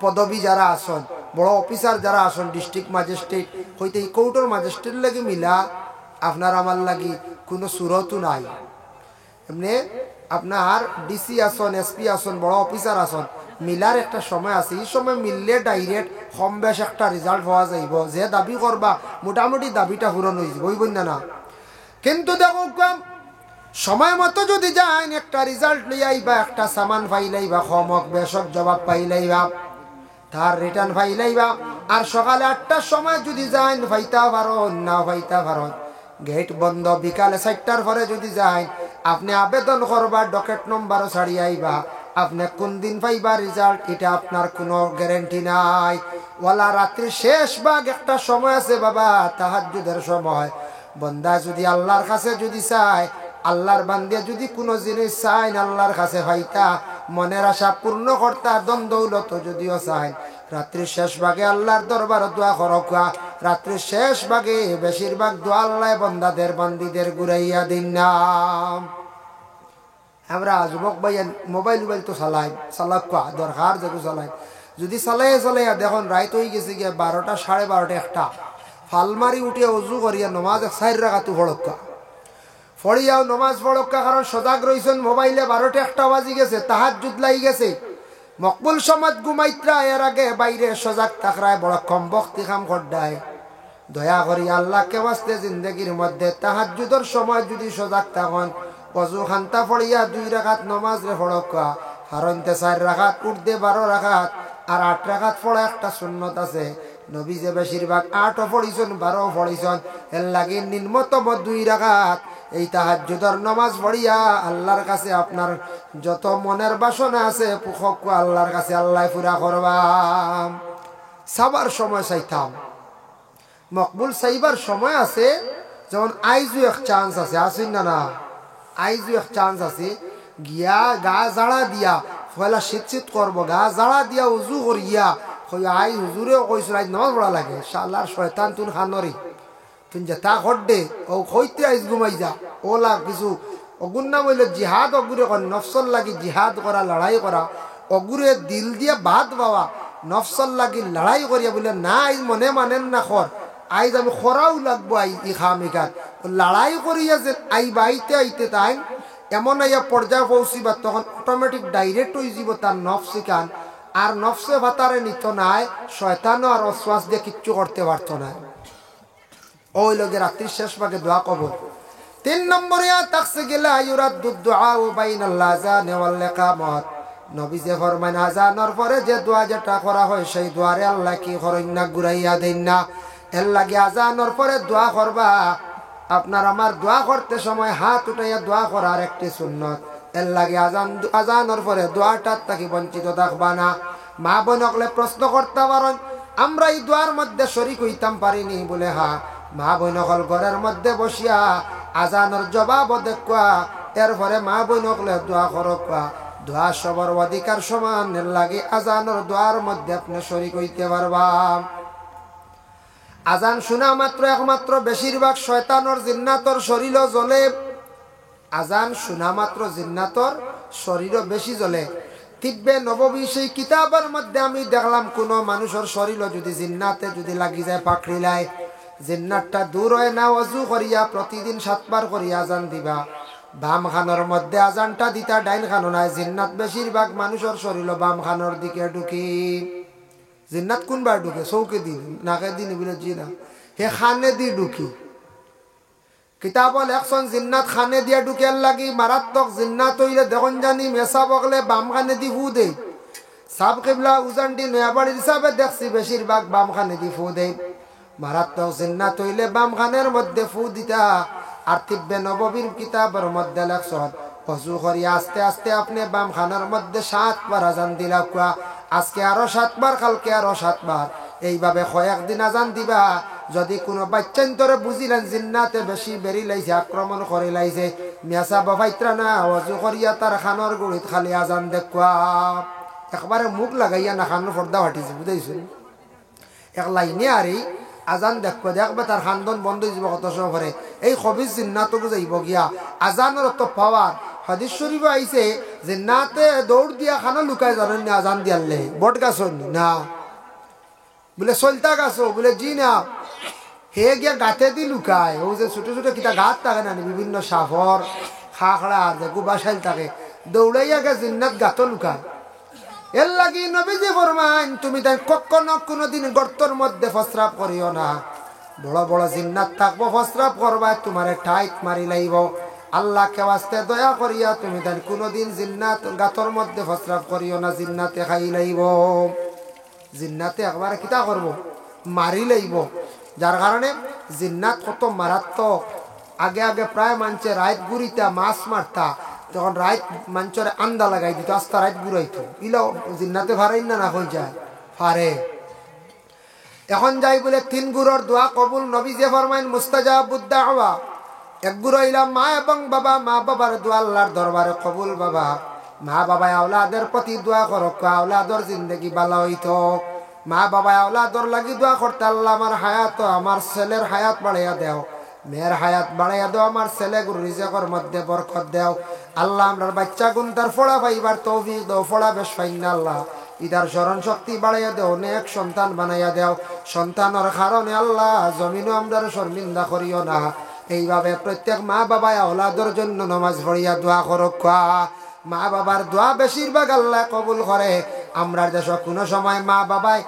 পদবী যারা আসন বড় অফিসার যারা আসন ডিস্ট্রিক্ট ম্যাজিস্ট্রেট হইতে কোর্টের ম্যাজিস্ট্রেট লাগি মিলা আপনার আমার লাগি কোনো সুরতও নাই এমনি আপনার ডিসি আসন এসপি আসন বড় অফিসার আসন মিলার একটা সময় আছে এই সময় মিললে ডাইরেক্ট কম বেশ একটা রেজাল্ট পাওয়া যাইব যে দাবি করবা মোটামুটি দাবিটা পূরণ হয়ে যাব বই না কিন্তু দেখো সময় মতো যদি যান একটা রেজাল্ট লইয়াইবা একটা সামান পাইলাইবা খমক বেশক জবাব পাইলাইবা তার রিটার্ন পাইলাইবা আর সকালে 8টার সময় যদি যান পাইতা পারো না পাইতা পারো গেট বন্ধ বিকালে 4টার পরে যদি যান আপনি আবেদন করবা ডকেট নম্বরও ছাড়িয়ে আইবা আপনি কোন দিন পাইবা রেজাল্ট এটা আপনার কোনো গ্যারান্টি নাই ওয়ালা রাত্রি শেষ ভাগ একটা সময় আছে বাবা তাহাজ্জুদের সময় বান্দা যদি আল্লাহর কাছে যদি চায় আল্লাহর বান্দা যদি কোনো জিনিস চায় আল্লাহর কাছে পাইতা মনের আশা পূর্ণ করতা ধন দৌলত যদিও চায় রাত্রির শেষ ভাগে আল্লাহর দরবারে দোয়া করকা রাত্রির শেষ ভাগে বেশিরভাগ দোয়া আল্লাহ বান্দাদের বান্দিদের ঘুরাইয়া দিন না আমরা যুবক ভাইয়া মোবাইল তো চালাক দরকার যেগুলো চালাই যদি চালাইয়া দেখুন রাইত হয়ে গেছে গিয়ে 12টা 12:30 একটা ফালমারি উঠিয়া উজু করিয়া নমাজ 4 রাকাতু পড়কা ফড়িয়াও নমাজ পড়কা কারণ সজাগ রইছেন মোবাইলে 12টা 1টা বাজি গেছে তাহাজ্জুদ লাগি গেছে মকবুল সমাজ ঘুমাইত্রা এর আগে বাইরে সজাগ থাকরায় বড় কম বক্তি কাম করডায় দয়া করি আল্লাহকে ওয়াস্তে জিন্দেগির মধ্যে তাহাজ্জুদের সময় যদি সজাগ থাকুন ওযু খান্তা পড়িয়া 2 রাকাত নামাজ রে পড়কা কারণ 4 রাকাত উঠতে 12 রাকাত আর 8 রাকাত পড়া একটা সুন্নত আছে নবী যে বেশিরভাগ 8ও পড়িছেন 12ও পড়িছেন এর লাগি নিম্নতম 2 রাকাত এই তাহাজ্জুদের নামাজ পড়িয়া আল্লাহর কাছে আপনার যত মনের বাসনা আছে পুখক আল্লাহর কাছে আল্লাহ পুরা করবা সাবার সময় চাইতাম মকবুল সাইবার সময় আছে যেমন আইজু এক চান্স আছে আসেন না আইজু এক চান্স আছে গিয়া গা জাড়া দিয়া পয়লা শীত করবো গা জাড়া দিয়া উজু করিয়া আই হুজুরেও কইছিল আজ নামাজ পড়া লাগে শালার শয়তান তুন খানরি তুই যেটা ঘটে ও কইতে আইস ঘুমাই যা ওলা কিছু অগুর নাম হইল জিহাদ অগুরে নফসল লাগি জিহাদ করা লড়াই করা অগুরে দিল দিয়ে বাদ পাওয়া নফসল লাগি লড়াই করিয়া বলে না আইজ মনে মানেন না খর আইজ আমি খরাও লাগবো আই ই খামিকার লড়াই করিয়া যে আইবা আইতে তাই এমন আইয়া পর্যায়ে পৌঁছিবা তখন অটোমেটিক ডাইরেক্ট হয়ে যাব তার নফসি কান আর নফসে ভাতারে নিত নাই শয়তানও আর অশ্বাস দিয়ে কিচ্ছু করতে পারতো না ওই লগে রাত্রির শেষ ভাগে দোয়া কবর তিন নম্বরে তাকসিগিলা ইউরাদ্দু দুআ বাইনাল আযান ওয়াল ইকামাত নবী যে ফরমান আযানের পরে যে দোয়া যেটা করা হয় সেই দোয়ারে আল্লাহ কি করেন না ঘুরাইয়া দেন না এর লাগে আযানের পরে দোয়া করবা আপনার আমার দোয়া করতে সময় হাত উঠাইয়া দোয়া করার একটি সুন্নত এর লাগে আযানের পরে দোয়াটার থেকে বঞ্চিত থাকবা না মা বোন হলে প্রশ্ন করতে পারেন আমরা এই দোয়ার মধ্যে শরীক হইতাম পারিনি বলে মা বোন হল ঘরের মধ্যে বসিয়া আযানের জবাব দেখবা এরপরে মা বোন হলে দোয়া করবা দোয়া সবার অধিকার সমান এর লাগে আযানের দোয়ার মধ্যে আপনি শরীক হইতে পারবা আযান শোনা মাত্র একমাত্র বেশিরভাগ শয়তানের জিন্নাতর শরীরও জ্বলে আযান শোনা মাত্র জিন্নাতর শরীরও বেশি জ্বলে তিব্বে নববী সেই কিতাবের মধ্যে আমি দেখলাম কোন মানুষের শরীরও যদি জিন্নাতে যদি লাগি যায় পাকড়িলায় জিন্নাতটা দূর হয় না ওযু করিয়া প্রতিদিন 7 বার করিয়া আযান দিবা বাম খানোর মধ্যে আযানটা দিতা ডাইন খানো নাই জিন্নাত বেশিরভাগ মানুষের শরীরও বাম খানোর দিকে ঢুকি জিন্নাত কোনবার ঢুকে চৌকে দিন নাকে দিন বলে জি না হে খানে দি ঢুকি কিতাব লেখছেন জিন্নাত খানে দিয়া ঢুকের লাগি মারাত্মক জিন্নাত হইলে দেখুন জানি মেসা বগলে বাম খানে দি ফু দেই সাব কিবলা উজানটি নয়াবাড়ির হিসাবে দেখছি বেশিরভাগ বাম খানে দি ফু দেই মারাত্মক জিন্নাত হইলে বাম খানের মধ্যে ফু দিতা আর তিব্বে নববীর কিতাবের মধ্যে লেখছেন ওযু করিয়া আস্তে আস্তে আপনি বাম খানের মধ্যে 7 বার আযান দিলা কুয়া আজকে আরো 7 বার কালকে আরো 7 বার এইভাবে কয়েকদিন আযান দিবা যদি কোনো বাচ্চান্তরে বুঝিলেন জিন্নাতে বেশি বেরি লাইছে আক্রমণ করে লাইছে মেসা বাফাইত্রা না ওযু করিয়া তার খানোর গুড়িত খালি আযান দেখবা একবারে মুখ লাগাইয়া না খানোর পর্দা ফাটিছে বুঝাইছেন এক লাইনে আরে আযান দেখবা দেখবা তার খান্দন বন্ধ হয়ে যাব কত সময় পরে এই খবিজ জিন্নাত বুঝাইব গিয়া আযানের তো পাওয়ার হাদিস শরীফে আইছে জিন্নাতে দৌড় দিয়া খানো লুকায় জানেন না আযান দিয়ালে বট গাছ না বলে সলতা গাছ বলে জি না হে গিয়া গাতে দি লুকায় ও যে ছোট ছোট কিতা গাছ থাকে না বিভিন্ন সাফর খাখড়া যে গুবাসাইল থাকে দৌড়াইয়া গে জিন্নাত গাত লুকায় এর লাগি নবীজি ফরমান তুমি তাই কখনো কোনোদিন গর্তর মধ্যে প্রস্রাব করিও না বড় বড় জিন্নাত থাকবো প্রস্রাব করবা তোমারে টাইট মারি লাইব আল্লাহকে ওয়াস্তে দয়া করিয়া তুমি তাই কোনোদিন জিন্নাত গাতর মধ্যে প্রস্রাব করিও না জিন্নাতে খাই লাইব জিন্নাতে একবার কিতা করব মারি লাইব যার কারণে জিন্নাত কত মারাত্মক আগে আগে প্রায় মানুষে রাত গুড়িতা মাছ মারতা তখন রাত মানুষের আন্দা লাগাই দিত আস্তা রাত গুড়াইতো ইলো জিন্নাতে ফারাই না হয়ে যায় ফারে এখন যাই বলে 3 গুরুর দোয়া কবুল নবী যে ফরমাইন মুস্তাজাবুদ দাওয়া এক গুরু ইলাম মা এবং বাবা মা বাবার দোয়া আল্লাহর দরবারে কবুল বাবা মা বাবা আওলাদের প্রতি দোয়া করো আওলাদর জিন্দেগি ভালো হইতো মা বাবা আওলাদর লাগি দোয়া করতে আল্লাহ আমার হায়াত আমার ছেলের হায়াত বাড়াইয়া দেও মেয়ের হায়াত বাড়াইয়া দেও আমার ছেলে গুরু রিজেকর মধ্যে বরকত দেও আল্লাহ আমরার বাচ্চা গুণ তার ফোড়া পাইবার তৌফিক দাও ফোড়া বেশ পাই না আল্লাহ ইদার স্মরণ শক্তি বাড়াইয়া দেও নেক সন্তান বানাইয়া দেও সন্তানের কারণে আল্লাহ জমিনও আমরার শর্মিন্দা করিও না এইভাবে প্রত্যেক মা বাবা আওলাদর জন্য নামাজ পড়িয়া দোয়া করো মা বাবার দোয়া বেশিরভাগ আল্লাহ কবুল করে আমরা দেশ কোনো সময় মা বাবাই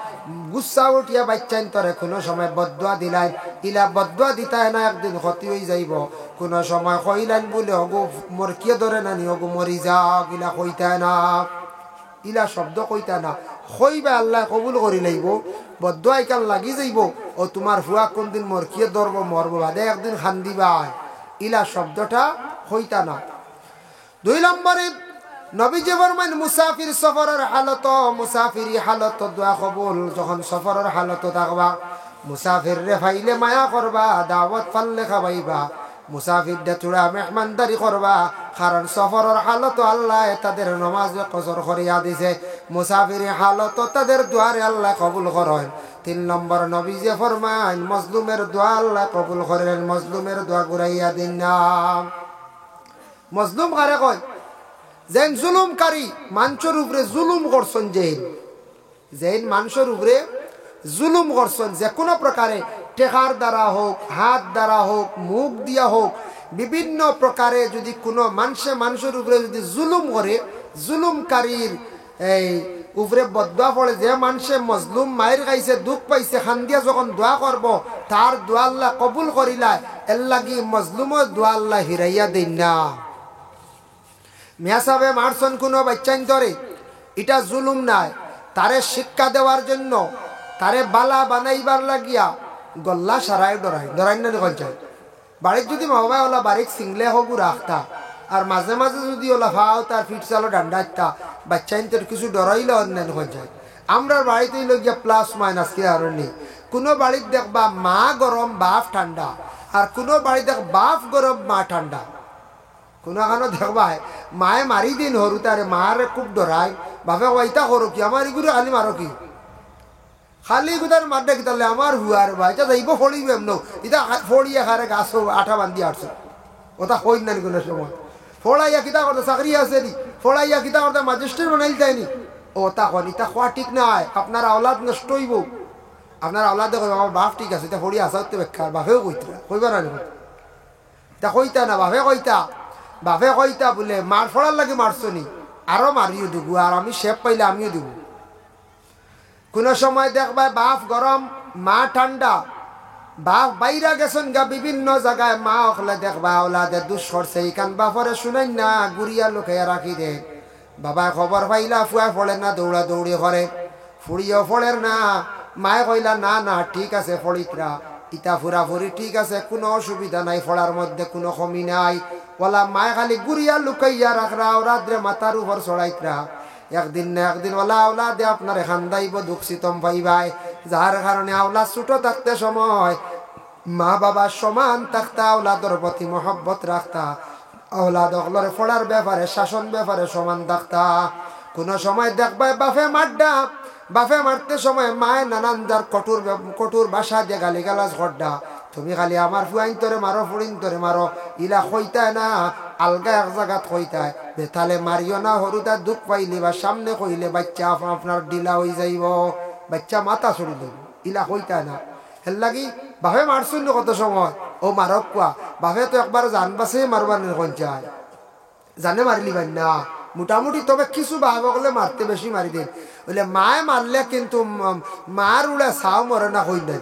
গুচ্ছা উঠিয়া বাচ্চাইন তরে কোনো সময় বদুয়া দিলাই ইলা বদুয়া দিতায় না একদিন ক্ষতি হয়ে যাইব কোনো সময় কইলাইন বলে হগু মরকিয়ে ধরে নানি হগু মরি যাও ইলা কইতায় না ইলা শব্দ কইতা না কইবা আল্লাহ কবুল করি লাইব বদুয়াই কাল লাগি যাইব ও তোমার ফুয়া কোনদিন মরকিয়ে ধরব মরব বাদে একদিন খান্দিবা ইলা শব্দটা কইতা না 2 নম্বরে নবীজি ফরমান মুসাফির সফরের হালত মুসাফিরি হালত দোয়া কবুল যখন সফরের হালত থাকবা মুসাফির রে ফাইলে মায়া করবা দাওয়াত পাল্লে খাবাইবা মুসাফির দে তোরা মেহমানদারি করবা কারণ সফরের হালত আল্লাহ তাদের নামাজ কসর করিয়া দিছে মুসাফিরি হালত তাদের দোয়ারে আল্লাহ কবুল করেন 3 নম্বর নবীজি ফরমান মজলুমের দোয়া আল্লাহ কবুল করেন মজলুমের দোয়া ঘুরাইয়া দিন না মজলুম কারে কয় যেন জুলুমকারী মানুষের উপরে জুলুম করছেন যেন মানুষের উপরে জুলুম করছেন যে কোনো প্রকারে টেকার দ্বারা হোক হাত দ্বারা হোক মুখ দিয়া হোক বিভিন্ন প্রকারে যদি কোনো মানুষের উপরে যদি জুলুম করে জুলুমকারীর এই উপরে বদদোয়া পড়ে যে মানুষে মজলুম মায়ের খাইছে দুঃখ পাইছে খান্দিয়া যখন দোয়া করব তার দোয়া আল্লাহ কবুল করিলায় এর লাগি মজলুমও দোয়া আল্লাহ হিরাইয়া দিন না। মিয়া সাহেব মারছন কোনো বাচ্চাইন ধরে এটা জুলুম নাই, তারে শিক্ষা দেওয়ার জন্য তারে বালা বানাইবার লাগিয়া গল্লা সারাই ডরাই না দেখল চাই। বাড়ির যদি মা বাবা ওলা বাড়ির সিংলে হোক রাখতা আর মাঝে মাঝে যদি ওলা ফাও তার ফিট চালো ডান্ডা দিতা বাচ্চাইন তোর কিছু ডরাইলে অন্যান্য হয়ে যায়। আমরা বাড়িতে গিয়া প্লাস মাইনাস কি আর নেই। কোনো বাড়ির দেখবা মা গরম বাপ ঠান্ডা, আর কোনো বাড়ি দেখ বাপ গরম মা ঠান্ডা। কোনো এখানে দেখবা মায়ে মারি দিন হরু তারে মারে খুব ডরাই, বাপে ওইটা করো কি আমার এগুলো খালি মারো কি খালি কোথার মারটা কি তাহলে আমার হুয়ার ভাই এটা যাইব ফড়িব এমন এটা ফড়িয়া খারে গাছ আঠা বান্ধি আসছে ওটা হই না কোনো সময় ফড়াইয়া কিতা করতে চাকরি আছে নি ফড়াইয়া কিতা করতে ম্যাজিস্ট্রেট বানাইল যায়নি ওটা কন এটা খোয়া ঠিক নাই। আপনার আওলাদ নষ্ট হইব, আপনার আওলাদে কইব আমার বাপ ঠিক আছে এটা ফড়িয়া আসা বেকার বাপেও কইতা কইবার না এটা কইতা না বাপে কইতা বলে মার ফড়ার লাগে মারছনি আরো মারিও দিব আর আমি শেপ পাইলে আমিও দিব। কোনো সময় দেখবা বাপ গরম মা ঠান্ডা, বাপ বাইরা গেছেন গা বিভিন্ন জায়গায় মা ওখলে দেখবা ওলাদের দুষ করছে এইখান বাপরে শুনাই না গুড়িয়া লুকাইয়া রাখি দে। বাবা খবর পাইলা ফুয়া ফড়ে না দৌড়া দৌড়ি করে ফুড়িও ফড়ের না, মায়ে কইলা না না ঠিক আছে ফড়িকরা ইটা ফুরা ফুরি ঠিক আছে কোনো অসুবিধা নাই ফড়ার মধ্যে কোনো কমি নাই। ওলা মায়ে খালি গুড়িয়া লুকাইয়া রাখরা ওরা মাথার উপর চড়াইতরা। একদিন না একদিন ওলা ওলা দে আপনার খান্দাইব দুঃখ সিতম পাইবাই, যার কারণে আওলা ছোট থাকতে সময় মা বাবার সমান থাকতা আওলাদর প্রতি মহব্বত রাখতা, আওলাদ অগলর ফড়ার ব্যাপারে শাসন ব্যাপারে সমান থাকতা। কোনো সময় দেখবাই বাফে মারতে সময় মায়ে নানান যার কঠোর ভাষা দিয়ে গালি গালাজ খড্ডা, তুমি খালি আমার ফুয়াইন তোরে মারো ফুড়িন তোরে মারো ইলা কইতায় না আলগা এক জায়গাত কইতায় বেতালে মারিও না হরুদা দুঃখ পাইলে বা সামনে কইলে বাচ্চা আপনার ডিলা হয়ে যাইব বাচ্চা মাথা ছড়ি দেব ইলা কইতায় না। এর লাগি বাপে মারছুন কত সময় ও মারক কোয়া বাপে তো একবার জান বাসে মারবার নির্খন চায় জানে মারিলি বাই না মোটামুটি, তবে কিছু বাবা বলে মারতে বেশি মারি দেন বলে মায়ে মারলে কিন্তু মার উড়া চাও মরে না হই না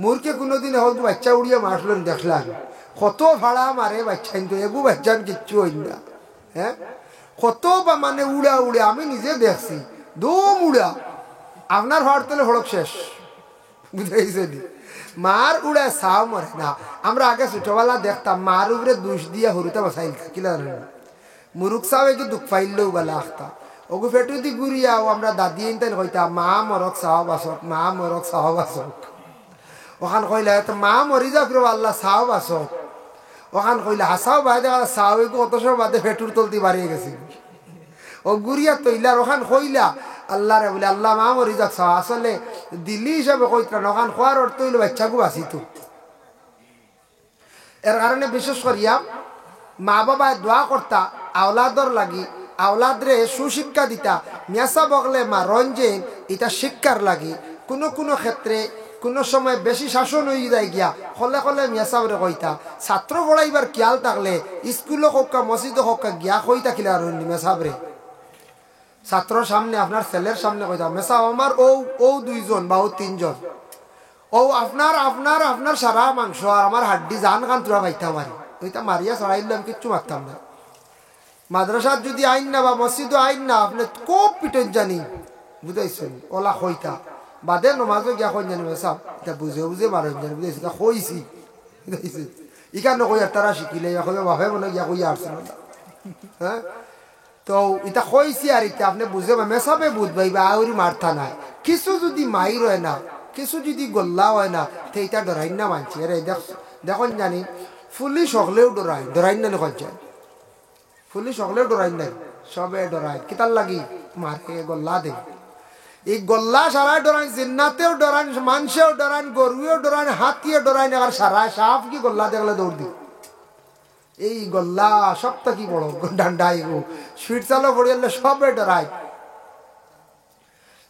মুরকে কোনোদিন হয়তো বাচ্চা উড়িয়ে মারলেন দেখলাম কত ভাড়া মারে বাচ্চা কিন্তু এবু বাচ্চান কিচ্ছু হই না। হ্যাঁ কত বা মানে উড়া উড়ে আমি নিজে দেখছি দম উড়া আপনার ভাড় তোলে হড়ক শেষ বুঝাইছেন মার উড়া চাও মরে না। আমরা আগে ছোটবেলা দেখতাম মার উপরে দুষ দিয়া হরুতে বসাইল কিলা মুরুখ চাও কি দুঃখ পাইলেও বেলা আখতা ওগু ফেটু দি ঘুরিয়াও আমরা দাদি এনতেন কইতাম মা মরক চাও বাসক মা মরক চাও বাসক ওখান কইলে মা মরি যাক রে আল্লাহ চাও বাসক ওখান কইলে হাসাও বাদে চাও এগু অত সময় বাদে ফেটুর তলতি বাড়িয়ে গেছি ও গুরিয়া তৈলার ওখান কইলা আল্লাহ রে বলে আল্লাহ মা মরি যাক চাও আসলে দিল্লি হিসাবে কইতাম ওখান খোয়ার অর্থ হইলে বাচ্চাগু বাঁচিত। এর কারণে বিশেষ করিয়া মা বাবা দোয়া করতা আওলাদর লাগি আওলাদরে সুশিক্ষা দিতা মেসা বগলে মা রঞ্জেন এটা শিক্ষার লাগি কোনো ক্ষেত্রে কোনো সময় বেশি শাসন হয়ে যায় গিয়া হলে হলে মেসাবরে কইতা ছাত্র পড়াইবার খেয়াল থাকলে স্কুলে হোকা মসজিদে হোকা গিয়া কই থাকিলে আর মেসাবরে ছাত্রর সামনে আপনার ছেলের সামনে কইতা মেসা আমার ও দুইজন বা ও তিনজন ও আপনার সারা মাংস আর আমার হাড্ডি জান কান তোরা পাইতাম মারি ওইটা মারিয়া চড়াইলাম কিচ্ছু মারতাম না। মাদ্রাসার যদি আইন না বা মসজিদও আইন না আপনি খুব পিটন জানি বুঝাইছেন ওলা কইতা বাদে নমাজও গিয়া কই জানি সব এটা বুঝে মারেন জানি বুঝাইছি কইছি বুঝাইছে ইকান কই আর তারা শিখিলে এখন বাপে বলে গিয়া কই আসছে না। হ্যাঁ তো এটা কইছি আর এটা আপনি বুঝে মেসাবে বুঝবাই বা আউরি মারতা নাই কিছু যদি মাইর হয় না কিছু যদি গোল্লা হয় না তো এটা ডরাই না মানছি আরে দেখুন জানি পুলিশ হকলেও ডরাই না লিখন যায় পুলিশ হকলেও ডরাই নাই সবে ডরাই কিতার লাগি মারে গল্লা দে এই গল্লা সারাই ডরাই জিন্নাতেও ডরান মানুষেও ডরান গরুও ডরান হাতিও ডরাই না আর সারাই সাপ কি গল্লা দেখলে দৌড় দি এই গল্লা সবটা কি বড় ডান্ডা এগো সুইট চালো পড়িয়ালে সবে ডরাই।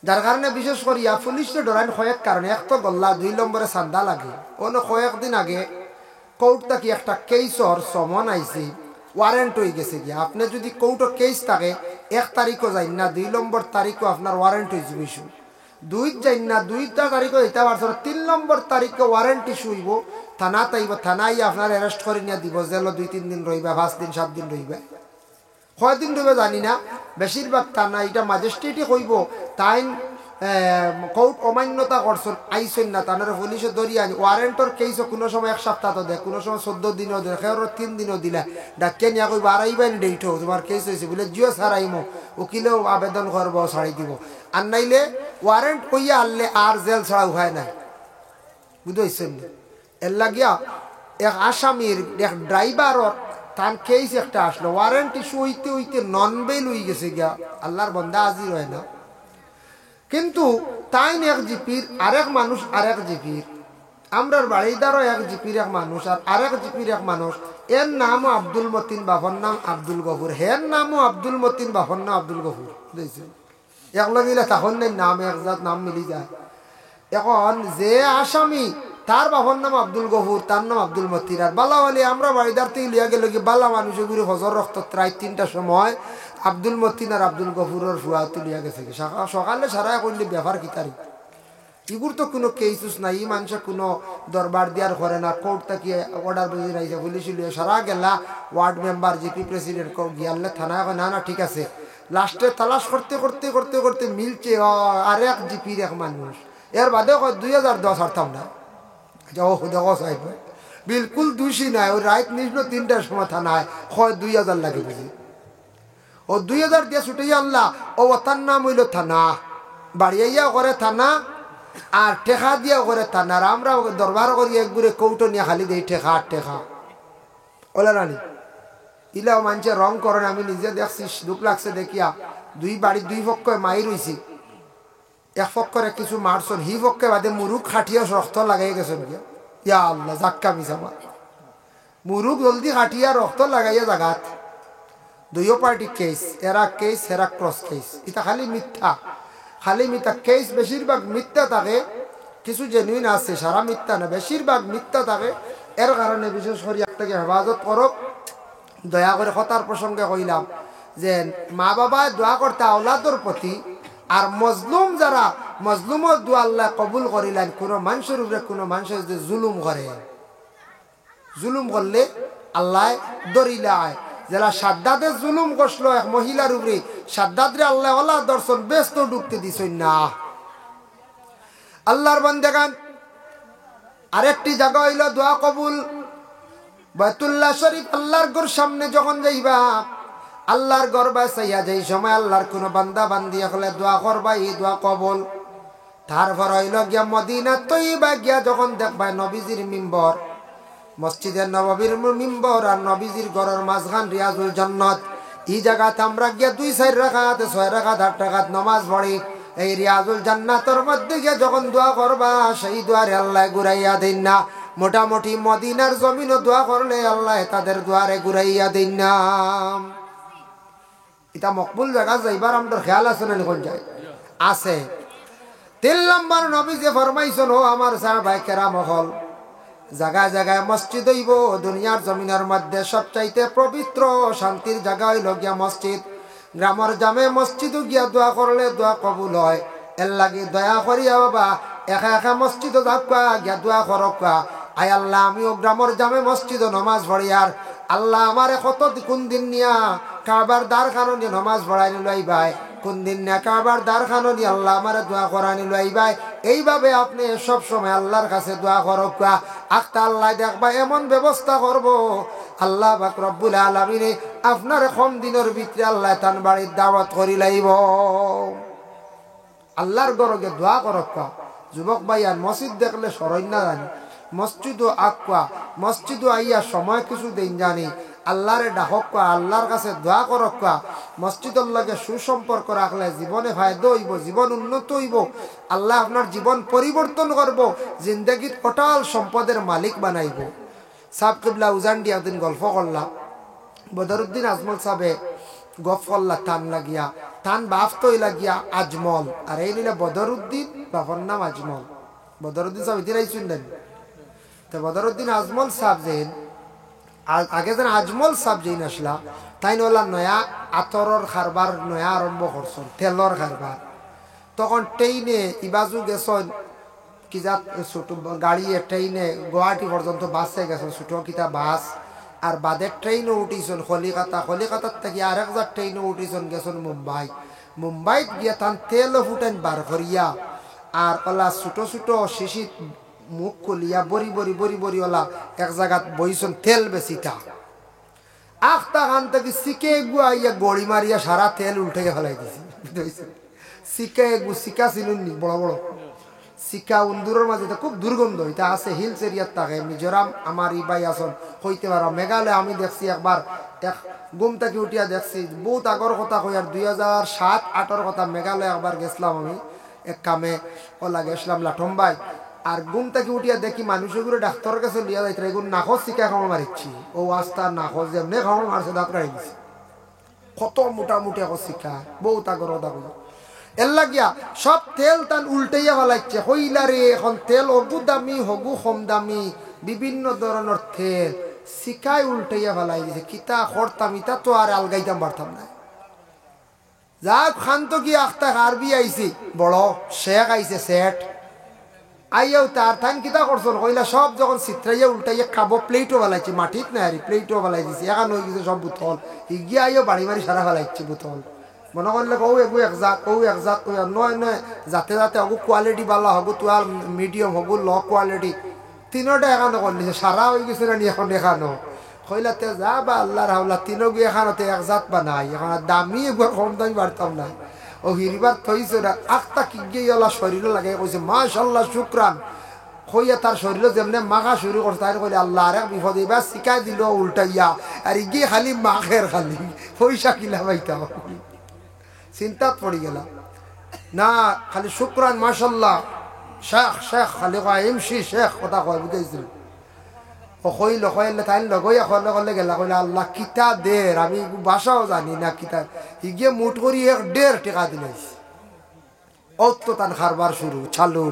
যার কারণে বিশেষ করিয়া পুলিশে ডরাইন কয়েক কারণে এক তো গল্লা 2 নম্বরে চান্দা লাগে অন্য কয়েকদিন আগে কোর্ট থাকি একটা কেসর সমন আইছে ওয়ারেন্ট হয়ে গেছে গিয়া। আপনি যদি কোর্টও কেস থাকে 1 তারিখও যাই না, 2 নম্বর তারিখও আপনার ওয়ারেন্ট হয়ে যাবে ইস্যু, 2 যাই না 2টা তারিখও যেতে পারছো, 3 নম্বর তারিখে ওয়ারেন্ট ইস্যু হইব, থানা তাইব, থানায় আপনার অ্যারেস্ট করে নিয়ে দিব, জেলও 2-3 দিন রইবা, 5 দিন 7 দিন রইবা। কয়দিন রইবে জানি না, বেশিরভাগ থানা এটা ম্যাজিস্ট্রেটই কইব তাই কোর্ট অমান্যতা করছেন আইসেন না, তাদের পুলিশে ধরিয়ে আনি। ওয়ারেন্টর কেসও কোনো সময় 1 সপ্তাহ তো দেয়, কোনো সময় 14 দিনও দেয়, কেউ 3 দিনও দিলা ডাক্কে নিয়ে কইব আড়াইবেন ডেট হোক তোমার কেস হয়েছে বলে জিও ছাড়াইমো, উকিলেও আবেদন করবো ছাড়াই দিব। আর নাইলে ওয়ারেন্ট কইয়া আনলে আর জেল ছাড়া উপায় নাই, বুঝতেছেন? এর লাগিয়া এক আসামির এক ড্রাইভারর তার কেস একটা আসলো, ওয়ারেন্ট ইস্যু হইতে হইতে নন বেল হয়ে গেছে গিয়া, আল্লাহর বন্দা হাজির হয় না। কিন্তু তাই এক জিপির আরেক মানুষ, আরেক জিপির আমরার বাড়িদারও এক জিপির এক মানুষ, আর আরেক জিপির এক মানুষ, এর নামও আব্দুল মতিন, বাবার নাম আব্দুল গফুর, হের নামও আব্দুল মতিন, বাবার নাম আব্দুল গফুর, বুঝছেন? একলগিলে তখন নাম একজাত নাম মিলি যায়। এখন যে আসামি তার বাবার নাম আব্দুল গফুর, তার নাম আব্দুল মতিন, আর বালাওয়ালি আমরা বাড়িদার থেকে লিয়া গেল কি বালা মানুষের গুলি হজর রক্ত প্রায় 3টার সময় আব্দুল মতিন আর আব্দুল গফুরের ফুয়া তুলিয়া গেছে, সকালে সারা করলে ব্যাপার কি তারি ইগুর তো কোনো কেসুস নাই, ই মানুষের কোনো দরবার দিয়ার করে না, কোর্ট থেকে অর্ডার বুঝি রাইছে, পুলিশ সারা গেলা ওয়ার্ড মেম্বার জিপি প্রেসিডেন্ট গিয়ালে থানায় না না ঠিক আছে। লাস্টে তালাশ করতে করতে করতে করতে মিলছে আরেক জিপির এক মানুষ, এর বাদে 2010 হারতাম না যাও দেখো সাহেব বিলকুল দোষী নাই, ওই রাত নিল 3টার সময় থানায় 2000 লাগে বুঝি, ও 2000 দিয়ে ছুটে আনলা, ও তার নাম হইল থানা, বাড়িয়া করে থানা আর টেকা দিয়া করে থানা, আর আমরা দরবার করি একগুড়ে কৌটো নিয়ে খালি দেই টেকা আর টেকা ওলা রানি ইলাও মানছে রং করেন। আমি নিজে দেখছি, দুঃখ লাগছে দেখিয়া, 2 বাড়ির 2 পক্ষ মাই রইছি, এক পক্ষরে কিছু মারছন, হি পক্ষে বাদে মুরুখ খাটিয়া রক্ত লাগাই গেছেন গিয়া, ইয়া আল্লাহ জাক্কা মিসামা, মুরুখ জলদি খাটিয়া রক্ত লাগাইয়া জাগাত, 2 পার্টি কেস, এরা কেস হেরা ক্রস কেস, এটা খালি মিথ্যা, খালি মিথ্যা কেস, বেশিরভাগ মিথ্যা থাকে, কিছু জেনুইন আছে, সারা মিথ্যা না, বেশিরভাগ মিথ্যা থাকে। এর কারণে বিশেষ করে একটাকে হেফাজত করো। দয়া করে কথার প্রসঙ্গে কইলাম যে মা বাবায় দোয়া করতে আওলাদর প্রতি, আর মজলুম যারা মজলুমর দোয়া আল্লাহ কবুল করিলেন, কোনো মানুষের উপরে কোনো মানুষের যদি জুলুম করে, জুলুম করলে আল্লাহ দরিলায়, যারা সাদ্দাদের জুলুম করছিল এক মহিলার উপরে, সাদ্দাদরে আল্লাহ ওলা দর্শন ব্যস্ত ঢুকতে দিছেন না। আল্লাহর বান্দাগান আরেকটি জায়গা হইল দোয়া কবুল, বাইতুল্লাহ শরীফ, আল্লাহর ঘর সামনে যখন যাইবা, আল্লাহর ঘর বাসাইয়া যেই সময় আল্লাহর কোনো বান্দা বান্দি হলে দোয়া করবা, এই দোয়া কবুল। তারপর হইল গিয়া মদিনা তৈবা গিয়া যখন দেখবা নবীজির মিম্বর, মসজিদের নববীর মিম্বর আর নবীজির ঘরের মাঝখান রিয়াজুল জান্নাত, এই জায়গাতে আমরা গিয়া 2-4 রাকাত 6 রাকাত 8 রাকাত নামাজ পড়ি। এই রিয়াজুল জান্নাতের মধ্যে গিয়া যখন দোয়া করবা, সেই দোয়ারে আল্লাহ ঘুরাইয়া দেন না। মোটামুটি মদিনার জমিনও দোয়া করলে আল্লাহ তাদের দোয়ারে ঘুরাইয়া দেন না। এটা মকবুল জায়গা যাইবার আমাদের খেয়াল আছে না? কোন যায় আছে? 3 নম্বর নবী যে ফরমাইছেন, ও আমার সাহাবায়ে কেরাম হল, জায়গায় জায়গায় মসজিদ হইব। দুনিয়ার জমিনের মধ্যে সবচাইতে পবিত্র শান্তির জায়গা হইল গিয়া মসজিদ। গ্রামের জামে মসজিদও গিয়া দোয়া করলে দোয়া কবুল হয়। এর লাগে দয়া করিয়া বাবা একা একা মসজিদও যাবা গিয়া দোয়া করবা, আয় আল্লাহ আমিও গ্রামের জামে মসজিদও নমাজ পড়ি, আর আল্লাহ আমারে কত কোন দিন নিয়া কাবার দ্বার খানো নিয়ে নমাজ পড়াই নিল ভাই, কোন দিন না কাবার দ্বার খানো নিয়ে আল্লাহ আমারে দোয়া করাই নিল ভাই। এইভাবে আপনি সব সময় আল্লাহর কাছে দোয়া করবা। আখতা আল্লাহ দেখবা এমন ব্যবস্থা করব, আল্লাহ পাক রব্বুল আলামিনে আপনার কম দিনের ভিতরে আল্লাহ তান বাড়ির দাওয়াত করি লাইব। আল্লাহর ঘরে দোয়া করবা। যুবক ভাই আর মসজিদ দেখলে সরই না জানি, মসজিদও আঁকা, মসজিদও আইয়া সময় কিছু দিন জানি, আল্লাহরে ডাকা, আল্লাহর কাছে দোয়া করকা। মসজিদের লগে সুসম্পর্ক রাখলে জীবনে ফায়দা হইব, জীবন উন্নত হইব, আল্লাহ আপনার জীবন পরিবর্তন করব, জিন্দগির টোটাল সম্পদের মালিক বানাইব। সাহেব কিবলা উজান্ডি একদিন গল্প করলাম, বদরুদ্দিন আজমল সাহেবে গপ করলা টান লাগিয়া, টান বাপ তৈ লাগিয়া আজমল, আর এই নিলে বদরুদ্দিন, বাবার নাম আজমল। বদরুদ্দিন সাহেব এদিন আইসুন দেন তো বদরুদ্দিন আজমল সাহেব যেন আগে যেন আজমল সাহ যেই আসলা তাই নলা নয়া আতরর খারবার নয়া আরম্ভ করছেন তেলর খারবার তখন ট্রেইনে ইবাজু গেছেন কি যা ছোট গাড়ি ট্রেইনে গুয়াহাটি পর্যন্ত বাসে গেছেন ছোট কিতা বাস আর বাদের ট্রেইনে উঠিছেন কলিকাতার থেকে আরেক যার ট্রেইনে উঠিছেন গেছেন মুম্বাইত গিয়া তান তেল ফুটেন বার করিয়া আর ওলা ছোট ছোট শিশির মুখ খুলিয়া বড়ি ওলা এক জায়গাত বইছেন তেল বেশিটা আখতা খান থেকে শিকে গুয়াইয়া গড়ি মারিয়া সারা তেল উল্টে ফেলাই দিয়েছে শিকা চিনুননি বড় বড় শিকা উন্দুরের মাঝে খুব দুর্গন্ধ এটা আছে হিলস এরিয়ার থাকে মিজোরাম আমার ইবাই আসন হইতে পারো মেঘালয় আমি দেখছি একবার এক গুম থেকে উঠিয়া দেখছি বহুত আগর কথা কই আর 2007-08 কথা মেঘালয় একবার গেছিলাম আমি এক কামে ওলা গেছিলাম লাঠম্বাই আর গুম থেকে উঠিয়া দেখি মানুষগুলো ডাক্তারের কাছে লিয়া যাইতে এগুলো নাকজ শিকা খাওয়া মারিচ্ছি ও আস্তা নাকজ যেমনি খাওয়া মারছে দাঁত রাই দিছে কত মোটামুটি এখন শিকা বহুত আগর কথা কই এর লাগিয়া সব তেল তান উল্টাইয়া ফেলাইছে হইলা রে এখন তেল অগু দামি হগু কম দামি বিভিন্ন ধরনের তেল শিকাই উল্টাইয়া ফেলাই দিছে কিতা করতাম ইতা তো আর আলগাইতাম পারতাম না যাক খান্ত গিয়ে আখতা আরবি আইছি বড় শেখ আইছে সেট আইয়াও তার থান কিতা করছেন কইলা সব যখন চিত্রাইয়া উল্টাইয়া খাবো প্লেটও ফেলাইছে মাটিত না আর প্লেটও ফেলাই দিছে এখন হয়ে গেছে সব বোতল ইগিয়া আইও বাড়ি বাড়ি সারা ফেলাইছে বোতল মনে করলে কৌ এগু একজাত নয় যাতে যাতে হগু কোয়ালিটি ভালো হগু তোয়াল মিডিয়াম হগু ল কোয়ালিটি তিনোটা এখানো করলিছে সারা হয়ে গেছে না এখন এখানো কইলাতে যা বা আল্লাহর হাওলা তিনো গিয়ে এখানোতে একজাত বা নাই এখন দামি একবার কম দামি বাড়তাম না ও হিরিবার থইছে না আখতা কি গিয়ে ওলা শরীরও লাগে কইছে মাশাআল্লাহ শুকরান কইয়া তার শরীরও যেমনে মাখা শুরু করছে তাই কইলে আল্লাহ আর এক বিপদ এবার শিকাই দিল উল্টাইয়া আর ইগিয়ে খালি মাখের খালি পয়সা কিলা পাইতাম চিন্তাত পড়ি গেল না খালি শুক্রান মাশাল্লাহ শেখ খালি এমসি শেখ কথা কয় বুঝাইছিল ও কইলে তাই লগইয়া কলে গেলা কইলে আল্লাহ কিতা দের আমি বাসাও জানি না কিতা ইগিয়ে মুঠ করি 1.5 টাকা দিলাইছ ওত তো তান খারবার শুরু চালু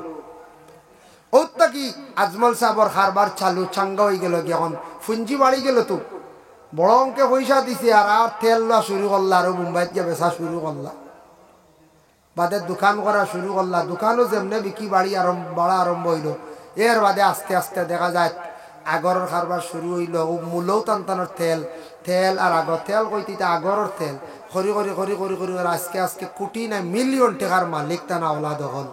ওতটা কি আজমল সাহর খারবার চালু চাঙ্গা হয়ে গেল এখন ফুঞ্জি বাড়ি গেল তো বড় অঙ্কে পয়সা দিছে আর তেল লওয়া শুরু করলা আর মুম্বাইত গিয়ে বেচা শুরু করলা বাদে দোকান করা শুরু করলা দোকানও যেমনে বিক্রি বাড়া আরম্ভ হইল এর বাদে আস্তে আস্তে দেখা যায় আগরের কারবার শুরু হইল মূলও টানটানোর তেল আর আগর তেল কইতে আগরের তেল করি আজকে কোটি না মিলিয়ন টাকার মালিক টানা ওলা দখল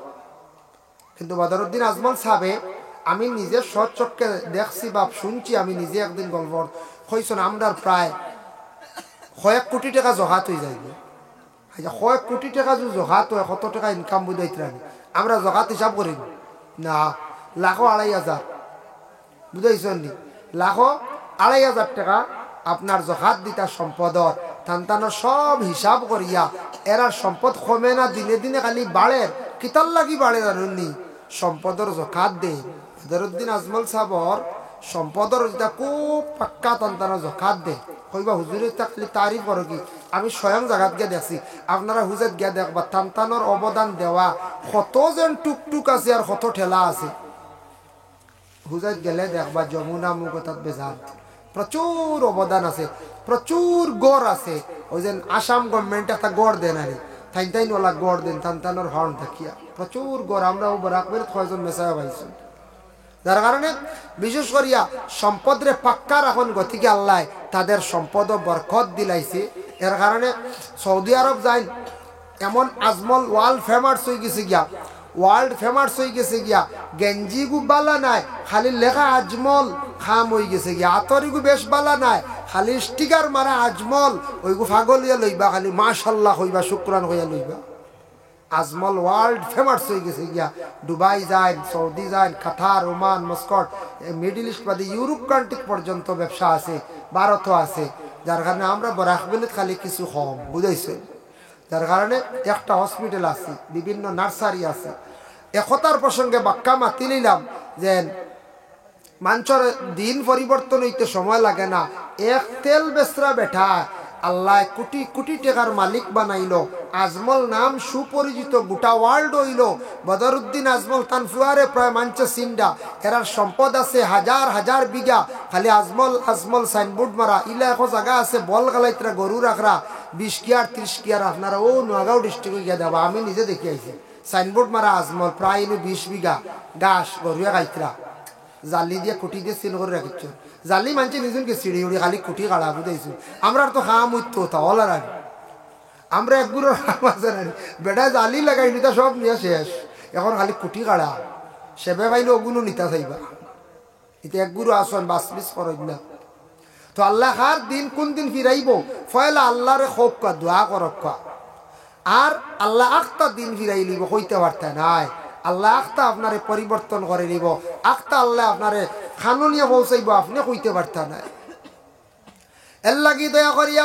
কিন্তু বদরুদ্দিন আজমল সাহেব আমি নিজে সচক্ষে দেখছি বা শুনছি আমি নিজে একদিন গল্প হয়েছেন আমরা প্রায় 1 কোটি টাকা জহাত হয়ে যাইবে 1 কোটি টাকা যদি জহাত হয় কত টাকা ইনকাম বুঝাইতে রানি আমরা জহাত হিসাব করি না লাখো 2,500 বুঝাইছেন নি লাখো 2,500 টাকা আপনার জহাত দিতা সম্পদর তান্তানোর সব হিসাব করিয়া এরা সম্পদ কমে না দিনে দিনে খালি বাড়ে কিতার লাগি বাড়ে জানি সম্পদর জকাত দে বদরুদ্দিন আজমল সাহর সম্পদর যেটা খুব পাক্কা তান্তানো জকাত দে কইবা হুজুরের খালি তারিফ করো কি আমি স্বয়ং জায়গাত গিয়ে দেখছি আপনারা হুজুর গিয়া দেখবা তান্তানোর অবদান দেওয়া কত যেন টুকটুক আছে আর কত ঠেলা আছে হুজুর গেলে দেখবা যমুনা মুগতাত বেজান প্রচুর অবদান আছে প্রচুর গড় আছে ওই যে আসাম গভর্নমেন্ট একটা গড় দেন আরে তাইনওয়ালা গড় দেন তান্তানোর হর্ন থাকিয়া প্রচুর গড় আমরা বরাকবের কয়জন মেসায় পাইছি যার কারণে বিশেষ করিয়া সম্পদরে পাক্কা রাখন গতিকে আল্লাহ তাদের সম্পদ বরকত দিলাইছে এর কারণে সৌদি আরব যাই এমন আজমল ওয়ার্ল্ড ফেমাস হয়ে গেছে গিয়া গেঞ্জি গু বালা নাই খালি লেখা আজমল খাম হয়ে গেছে গিয়া আতরিগু বেশ বালা নাই খালি স্টিকার মারা আজমল ওইগু ফাগলিয়া লইবা খালি মাশাল্লাহ হইবা শুক্রান হইয়া লইবা আজমল ওয়ার্ল্ড ফেমাস হয়ে গেছে গিয়া দুবাই যায় সৌদি যায় কাতার ওমান মস্কট মিডল ইস্ট বাদে ইউরোপ কান্ট্রি পর্যন্ত ব্যবসা আছে ভারতও আছে যার কারণে আমরা বরাকবেলিত খালি কিছু কম বুঝাইছে যার কারণে একটা হসপিটাল আছে বিভিন্ন নার্সারি আছে একতার প্রসঙ্গে বাক্কা মাতি নিলাম যে মানুষের দিন পরিবর্তন হইতে সময় লাগে না এক তেল বেচরা বেঠা আল্লাহ কোটি কোটি টাকার মালিক বানাইলো আজমল নাম সুপরিচিত গোটা ওয়ার্ল্ড হইল বদরুদ্দিন আজমল তান ফুয়ারে প্রায় মানছে সিন্ডা এরার সম্পদ আছে হাজার হাজার বিঘা খালি আজমল আজমল সাইনবোর্ড মারা ইলা এখন জায়গা আছে বল গালাইতরা গরু রাখরা 20 কিয়ার 30 কিয়ার আপনারা ও নোয়াগাঁও ডিস্ট্রিক্টে গিয়া দেবা আমি নিজে দেখি আইছি সাইনবোর্ড মারা আজমল প্রায় 20 বিঘা গাছ গরুয়া গাইতরা জালি দিয়ে কুটি দিয়ে সিল করে রাখিছ জালি মানছে নিজনকে সিঁড়ি উড়ি খালি কুটি কাড়া বুঝাইছো আমরা তো খাম উঠতো তাহলে আর আমরা একগুলোর মাঝে রানি বেটা জালি লাগাই নিতা সব নিয়ে শেষ এখন খালি কুটি কাড়া সেবে পাইলে ওগুলো নিতা চাইবা এটা একগুলো আসন বাসবিস করই না তো আল্লাহ কার দিন কোন দিন ফিরাইব ফয়লা আল্লাহরে খোক কা দোয়া করক আর আল্লাহ আখতা দিন ফিরাই লিব হইতে পারতে নাই আল্লাহ আখতা আপনারে পরিবর্তন করে নিব আখতা আল্লাহ আপনারে খানুনিয়া পৌঁছাইব আপনি কইতে পারতেন না এর লাগি দয়া করিয়া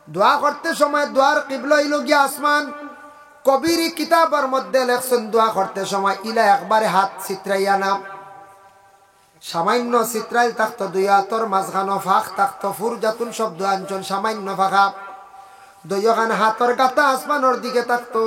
দোয়া করতে সময় দোয়ার কিবলা হইল গিয়া আসমান কবির কিতাবের মধ্যে লেখছেন দোয়া করতে সময় ইলা একবারে হাত চিত্রাইয়া না সামান্য চিত্রাইল থাকতো দুই হাতর মাঝখানো ফাঁক থাকতো ফুরজাতুন শব্দ অঞ্চল সামান্য ফাঁকা দুইখান হাতর গাতা আসমানোর দিকে থাকতো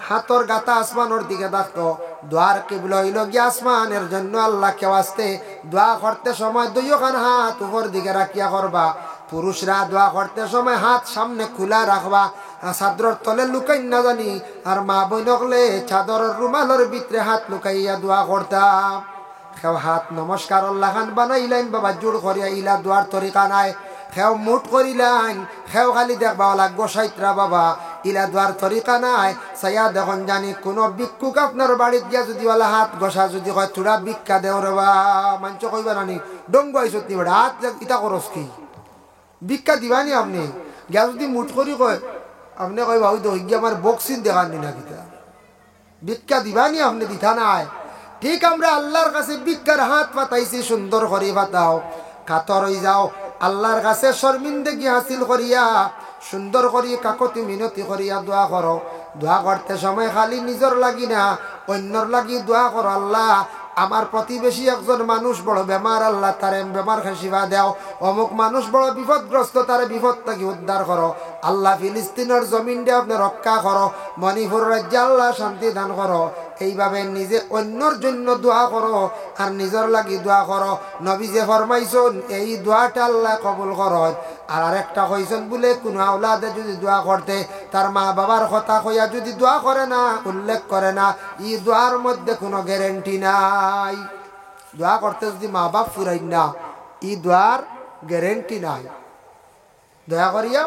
হাতর গাতা আসমানোর দিকে থাকতো দোয়ার কিবলা হইল গিয়া আসমানের জন্য আল্লাহ কে আসতে দোয়া করতে সময় দুইখান হাত উপর দিকে রাখিয়া করবা পুরুষরা দোয়া করতে সময় হাত সামনে খোলা রাখবা চাদরের তলে লুকাই না জানি আর মা বই নকলে চাদরের রুমালের ভিতরে হাত লুকাইয়া দোয়া করতাম খেও হাত নমস্কার আল্লাহ খান বানাইলেন বাবা জোর করিয়া ইলা দোয়ার তরিকা নাই খেও মুঠ করিলেন খেও খালি দেখবা লাগবো সাইতরা বাবা ইলা দোয়ার তরিকা নাই সাইয়া দেখুন জানি কোনো ভিক্ষুক আপনার বাড়িত গিয়া যদি ওলা হাত ঘষা যদি কয় থোড়া ভিক্ষা দেও রে বা মাঞ্চ কইবা নানি ডঙ্গ আইসত নি বেড়া হাত ইটা করস কি ভিক্ষা দিবানি আপনি গিয়া যদি মুঠ করি কয় আপনি কইবা ওই তো গিয়া আমার বক্সিন দেখান নি না কিতা ভিক্ষা দিবানি আপনি দিথা নাই ঠিক আমরা আল্লাহর কাছে ভিক্ষার হাত পাতাইছি সুন্দর করে পাতাও কাতর হয়ে যাও আল্লাহর কাছে শর্মিন্দগি হাসিল করিয়া সুন্দর করিয়া কাকতি মিনতি করিয়া দোয়া করো দোয়া করতে সময় খালি নিজর লাগি না অন্যর লাগি দোয়া করো আল্লাহ আমার প্রতিবেশী একজন মানুষ বড় বেমার আল্লাহ তারে বেমার খাসিবা দেও অমুক মানুষ বড় বিপদগ্রস্ত তারে বিপদ থেকে উদ্ধার করো আল্লাহ ফিলিস্তিনের জমিন দিয়ে আপনি রক্ষা করো মণিপুর রাজ্যে আল্লাহ শান্তি দান করো এইভাবে নিজে অন্যর জন্য দোয়া করো আর নিজর লাগি দোয়া করো নবী যে ফরমাইছেন এই দোয়াটা আল্লাহ কবুল করো আর আরেকটা কইছেন বলে কোনো আওলাদে যদি দোয়া করতে তার মা বাবার কথা কইয়া যদি দোয়া করে না উল্লেখ করে না এই দোয়ার মধ্যে কোনো গ্যারেন্টি নাই দোয়া করতে যদি মা বাপ ফুরাই না এই দোয়ার গ্যারেন্টি নাই দয়া করিয়া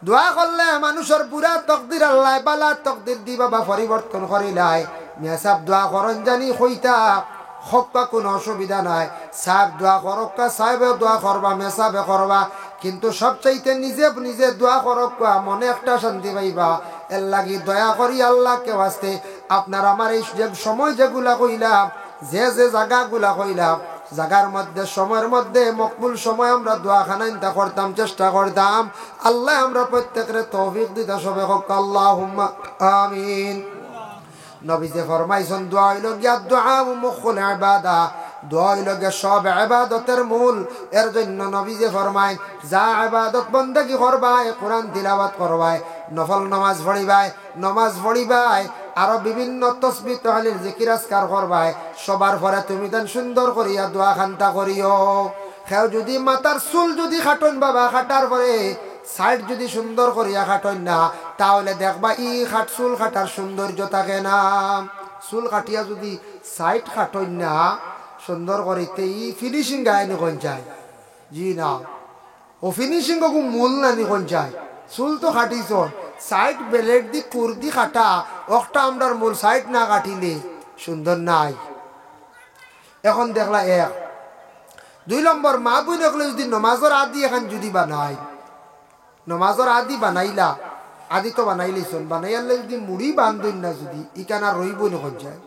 দোয়া করলে মানুষের পুরা তকদির আল্লাহ বালা তকদির দি বাবা পরিবর্তন করিলাই মেসাব দোয়া করন জানি হইতা হকা কোনো অসুবিধা নাই সাহেব দোয়া করক্কা সাহেবে দোয়া করবা মেসাবে করবা কিন্তু সবচাইতে নিজে নিজে দোয়া করক্কা মনে একটা শান্তি পাইবা এর লাগি দয়া করি আল্লাহকে বাঁচতে আপনার আমার এই যে সময় যেগুলা কইলাম যে জায়গাগুলা কইলাম জায়গার মধ্যে সময়ের মধ্যে মকবুল সময় আমরা দোয়াখানা ইনতা করতাম চেষ্টা করতাম আল্লাহ আমরা প্রত্যেকের তৌফিক দিতে সবে হোক আল্লাহুম্মা আমিন নবী যে ফরমাইছেন দোয়া হইল গিয়া দোয়া মুখুল ইবাদা দোয়া হইল গিয়া সব ইবাদতের মূল এর জন্য নবী যে ফরমায় যা ইবাদত বন্দেগী করবাই কোরআন তিলাওয়াত করবাই নফল নামাজ পড়িবাই আরো বিভিন্ন তসবিহ তাহলিল জিকির আজকার করবাই সবার পরে তুমি তান সুন্দর করিয়া দোয়া খান্তা করিও খেও যদি মাথার চুল যদি খাটন বাবা খাটার পরে সাইড যদি সুন্দর করিয়া খাটন না তাহলে দেখবা ই চুল খাটার সৌন্দর্য থাকে না চুল কাটিয়া যদি সাইড খাটন না সুন্দর করিতে ই ফিনিশিং গায়ে নিকন যায় জি না ও ফিনিশিং মূল না নিকন যায় চুল তো খাটিছ সাইড বেলেট দি কুর্দি কাটা একটা আমরার মূল সাইড না কাটিলে সুন্দর নাই এখন দেখলা এক 2 নম্বর মা বোন দেখলে যদি নমাজর আদি এখন যদি বানাই নমাজর আদি বানাইলা আদি তো বানাইলেছন বানাইলে যদি মুড়ি বান্ধন না যদি ইকানা রইব নখন যায়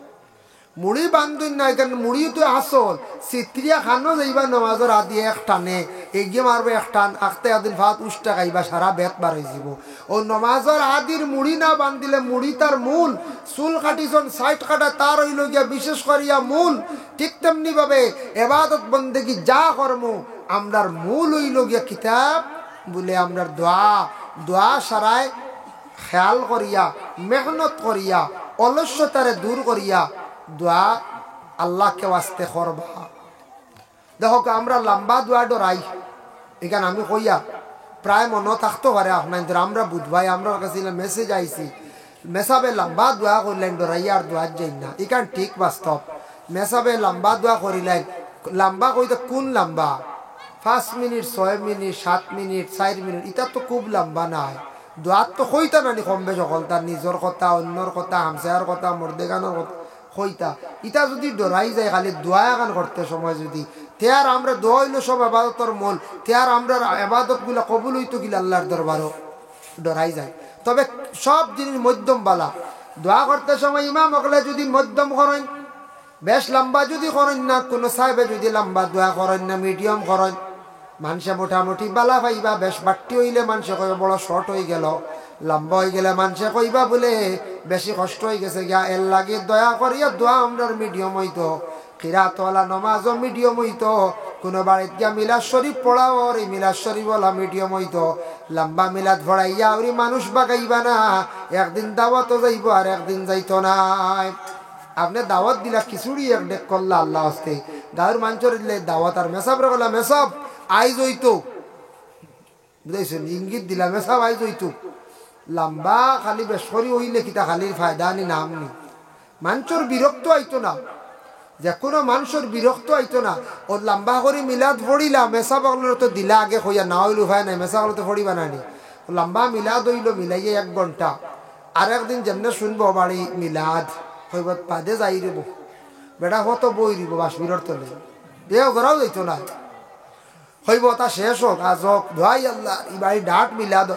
মুড়ি বান্ধন না এখানে মুড়ি তো আসল চিত্রিয়া খানো যাইবা নমাজর আদি এক টানে এগিয়ে মারবে এক টান আখতে আদিন ভাত উষ্টা খাইবা সারা বেত বার হয়ে যাব ও নমাজর আদির মুড়ি না বান্ধিলে মুড়ি তার মূল চুল কাটিছন সাইড কাটা তার হইল গিয়া বিশেষ করিয়া মূল ঠিক তেমনি ভাবে এবাদত বন্দেগী যা কর্ম আমরার মূল হইল গিয়া কিতাব বলে আমরা দোয়া দোয়া সারায় খেয়াল করিয়া মেহনত করিয়া অলস্যতারে দূর করিয়া দোয়া আল্লাহকে ওয়াস্তে করবা। দেখো আমরা লম্বা দোয়া ডরাই, এখানে আমি কইয়া প্রায় মনে থাকতে পারে আপনার আমরা বুধবাই আমরা কাছে মেসেজ আইছি মেসাবে লম্বা দোয়া করলেন ডরাইয়া আর দোয়া যাই না, এখান ঠিক বাস্তব। মেসাবে লম্বা দোয়া করিলেন, লম্বা কইতে কোন লম্বা 5 মিনিট 6 মিনিট 7 মিনিট 4 মিনিট, এটা তো খুব লম্বা নাই। দোয়াত তো কইতা নানি কম বেশ সকল তার নিজের কথা অন্যর কথা হামসার কথা মর্দেগানোর কথা কইতা। ইটা যদি ডরাই যায় খালি দোয়া এখান করতে সময় যদি তেয়ার আমরা দোয়া হইল সব আবাদতর মূল, তেয়ার আমরা আবাদত গুলা কবুল হইতো গিলা আল্লাহর দরবারও ডরাই যায়। তবে সব জিনিস মধ্যম বালা, দোয়া করতে সময় ইমাম অকলে যদি মধ্যম করেন, বেশ লম্বা যদি করেন না, কোনো সাহেবে যদি লম্বা দোয়া করেন না, মিডিয়াম করেন, মানুষে মোটামুটি বালা পাইবা। বেশ বাট্টি হইলে মানুষে কইবা বড় শর্ট হয়ে গেল, লম্বা হয়ে গেলে মানুষে কইবা বলে বেশি কষ্ট হয়ে গেছে গিয়া। এর লাগে দয়া করিয়া দোয়া আমরা মিডিয়াম হইতো, কিরাতওয়ালা নমাজও মিডিয়াম হইতো, কোনো বাড়িতে গিয়া মিলাদ শরীফ পড়াও আর এই মিলাদ শরীফওয়ালা মিডিয়াম হইতো। লম্বা মিলাদ ভরাইয়া ওই মানুষ বাগাইবা না, একদিন দাওয়াতও যাইব আর একদিন যাইতো না। আপনি দাওয়াত দিলা খিচুড়ি এক ডেক করলা আল্লাহ হস্তে, গাঁর মানুষের দিলে দাওয়াত আর মেসাব রাখলা মেসাব আইজ হইতো, বুঝাইছেন ইঙ্গিত দিলা মেসাব আইজ হইতো। লম্বা খালি বেসরি হইলে কিতা খালির ফায়দা নি নাম নি, মানুষের বিরক্ত আইতো না, যে কোনো মানুষের বিরক্ত আইতো না। ও লম্বা করে মিলাদ পড়িলা মেসা বাগলের তো দিলা আগে হইয়া না হইল হয় নাই, মেসা বাগলে তো পড়িবা নানি। লম্বা মিলাদ হইল মিলাইয়ে 1 ঘন্টা, আর একদিন যেমনে শুনবো বাড়ি মিলাদ হইব পাদে যাই রেব বেটা কত বই দিব বাসবিরর তলে এও ঘরাও যাইতো না। হইব তা শেষ হোক আজ হোক দোয়াই আল্লাহ এই বাড়ি ডাট মিলাদ।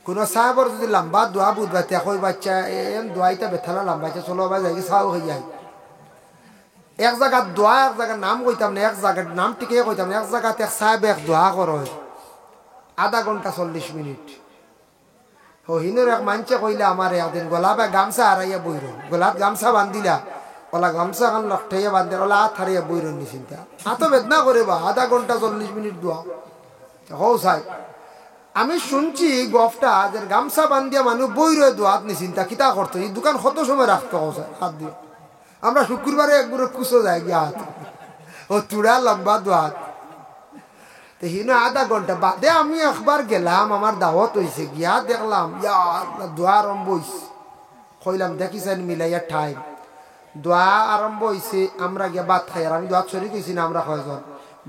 কোনো সাহেবর যদি লম্বা দোয়া বুঝবা তে কই বাচ্চা এম দোয়াইটা বেথালা লম্বাইছে চলো বা যাই চাও হয়ে যায়। এক জায়গার দোয়া এক জায়গার নাম কইতাম না, এক জায়গার নাম টিকে কইতাম না, এক জায়গাতে এক সাহেব এক দোয়া করো 1/2 ঘন্টা 40 মিনিট। ও হিনুর এক মানছে কইলে আমার একদিন গোলাপে গামছা হারাইয়া বইর, গোলাপ গামছা বান্ধিলা ওলা গামছা খান লকঠাইয়া বান্ধে ওলা হাত হারিয়া বইর নিচিন্তা হাতও বেদনা করে বা 1/2 ঘন্টা 40 মিনিট দোয়া হও চাই। আমি শুনছি গফটা যে গামছা বান্ধিয়া মানুষ বইর দোয়াত নিচিন্তা কিতা করতো, এই দোকান কত সময় রাখতো হাত দিয়ে। আমরা শুক্রবারে একবার কুচো যাই গিয়া হাত ও চূড়া লম্বা দোয়াত তো হিনো 1/2 ঘন্টা বাদে আমি একবার গেলাম, আমার দাওয়াত হয়েছে, গিয়া দেখলাম দোয়া আরম্ভ হয়েছে। কইলাম দেখিছেন মিলাইয়া টাইম দোয়া আরম্ভ হয়েছে, আমরা গিয়া ভাত খাই আর আমি দোয়াত শরীর হয়েছি না আমরা কয়জন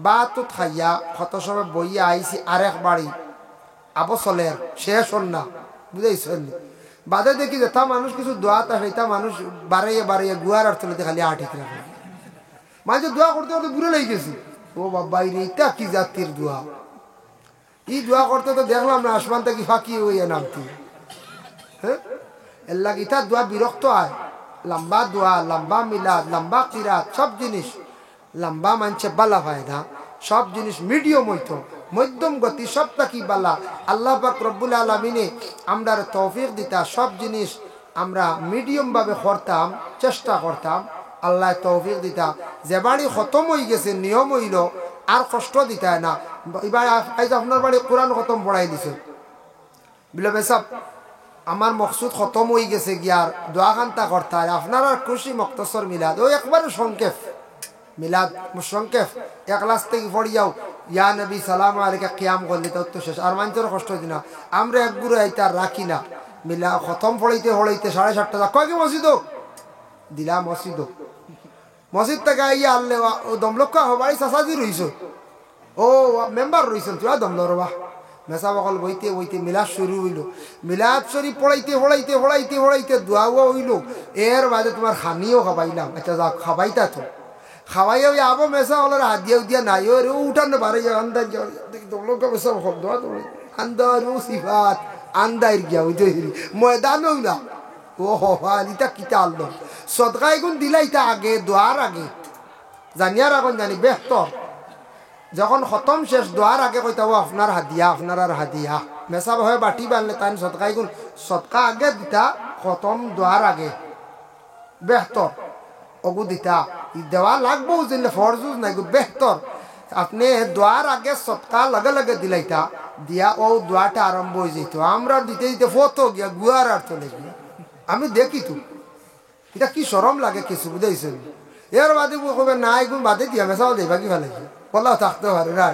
ভাত খাইয়া কত সময় বইয়া আইছি আরেক বাড়ি আবসলের শেষ হন না বুঝাইছেন। বাদে দেখি যে তা মানুষ কিছু দোয়াত আসে, তা মানুষ বাড়াইয়া বাড়াইয়া গুয়ার আর চলে খালি আঠিক রাখে, মাঝে দোয়া করতে করতে বুড়ে লেগে গেছি। ও বাবা এটা কি জাতির দোয়া, এই দোয়া করতে তো দেখলাম না আসমান থেকে ফাঁকি হইয়া নামতি। হ্যাঁ এর লাগে ইটা দোয়া বিরক্ত হয়। লম্বা দোয়া লম্বা মিলাদ লম্বা কিরাত সব জিনিস লম্বা মানছে বালা ফায়দা, সব জিনিস মিডিয়াম হইতো মধ্যম গতি সবটা কি বালা। আল্লাহ পাক রব্বুল আলামিনে আমরা তৌফিক দিতা, সব জিনিস আমরা মিডিয়াম ভাবে করতাম, চেষ্টা করতাম, আল্লাহ তৌফিক দিতা। যে বাড়ি খতম হয়ে গেছে নিয়ম হইল আর কষ্ট দিতা না। এবার আজ আপনার বাড়ি কোরআন খতম পড়াই দিছে বলে বেসাব আমার মকসুদ খতম হয়ে গেছে গিয়ার দোয়া খান্তা করতে হয় আপনার আর খুশি মক্তসর মিলাদ ও একবারে সংক্ষেপ মিলাদ সংক্ষেপ 1 ক্লাস থেকে পড়িয়াও ইয়া নবী সালাম আলাইকা কিয়াম করলে তো শেষ আর মানুষের কষ্ট দিনা। আমরা এক গুরু আইতা রাখি না মিলা খতম পড়াইতে পড়াইতে 7:30 কয় কি মসজিদ দিলা মসজিদ থেকে আইয়া আনলে ও দমলক্ষ বাড়ি চাচাজি রইছ ও মেম্বার রইছেন তুই দমলর বা মেসা বকল বইতে বইতে মিলাদ শুরু হইল। মিলাদ শরীফ পড়াইতে পড়াইতে পড়াইতে পড়াইতে দোয়াও হইল। এর বাদে তোমার খানিও খাবাইলাম। আচ্ছা যাক খাবাইতা তো খাওয়াইয়া ওই আবো মেসা হলার হাত দিয়েও দিয়া নাই ও উঠানো বাড়ি যাও আন্দার যাও দমলক্ষ মেসা শব্দ আন্দার ও সিফাত আন্দার গিয়া ওই ময়দানও না ও হইতা কিতা আলো সদকায় গুণ দিলা ইটা আগে দোয়ার আগে জানিয়ার এখন জানি বেহতর যখন খতম শেষ দোয়ার আগে কইতা ও আপনার হাদিয়া আপনার আর হাদিয়া মেসা হয়ে বাটি বানলে তাই সদকায় গুণ সদকা আগে দিতা খতম দোয়ার আগে বেহতর অগু দিতা দেওয়া লাগবো যে ফরজুজ নাই গো বেহতর আপনি দোয়ার আগে সৎকা লগে লগে দিলাইতা দিয়া ও দোয়াটা আরম্ভ হয়ে যেত আমরা দিতে দিতে ফতো গিয়া গুয়ার আর চলে গিয়া আমি দেখি তো এটা কি সরম লাগে কিছু বুঝাইছেন এর বাদে কবে না এগুন বাদে দিয়া মেসাও দেবা কি ভালো বলা থাকতে পারে না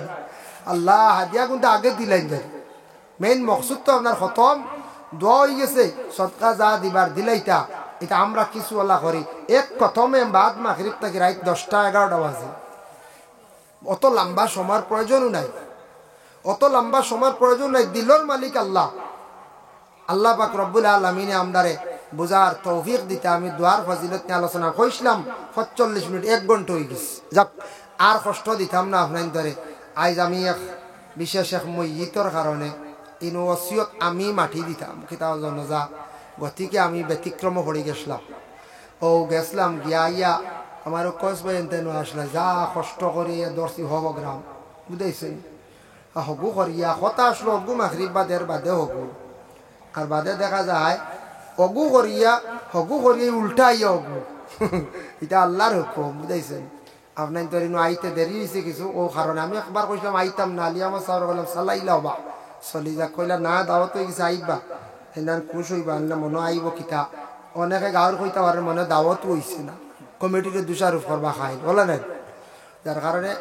আল্লাহ হাদিয়া কিন্তু আগে দিলেন যাই মেইন মকসুদ তো আপনার খতম দোয়া হয়ে গেছে সৎকা যা দিবার দিলাইতা এটা আমরা কিছু আল্লাহ করি এক প্রথমে বাদ মাগরিব থেকে রাত 10টা 11টা বাজে অত লম্বা সময়ের প্রয়োজনও নাই অত লম্বা সময়ের প্রয়োজন নাই দিলর মালিক আল্লাহ আল্লাহ পাক রব্বুল আলামিনে আমদারে বুঝার তৌফিক দিতে আমি দোয়ার ফজিলত নিয়ে আলোচনা কইছিলাম 45 মিনিট 1 ঘন্টা হয়ে গেছে যাক আর কষ্ট দিতাম না আপনার ধরে আজ আমি এক বিশেষ এক মইয়িতর কারণে ইনো ওসিয়ত আমি মাটি দিতাম কিতাব জনজা গতিকে আমি ব্যতিক্রম পড়ে গেছিলাম ও গেছিলাম গিয়া আমার কস পর্যন্ত আসলে যা কষ্ট করি দর্শি হব গ্রাম বুঝাইছেন হগু করিয়া কথা আসলো হগু মাগরিব বাদে হগু আর বাদে দেখা যায় হগু করিয়া উল্টাইয়া হগু এটা আল্লাহর হুকুম বুঝাইছেন আপনার তো আইতে দেরি হয়েছে কিছু ও কারণে আমি একবার কইলাম আইতাম না আলিয়া আমার সাহর বললাম সাল্লাইলাও বা চলি যাক কইলা না দাওয়াত হয়ে গেছে আইবা সেনান খুশ হইবা আনলে মনে আইব কিতা অনেকে গাঁৱৰ কইতা পারে মনে দাওয়াত হয়েছে না কমিটিতে দোষারোপ করবা খাই বলে নেন যার কারণে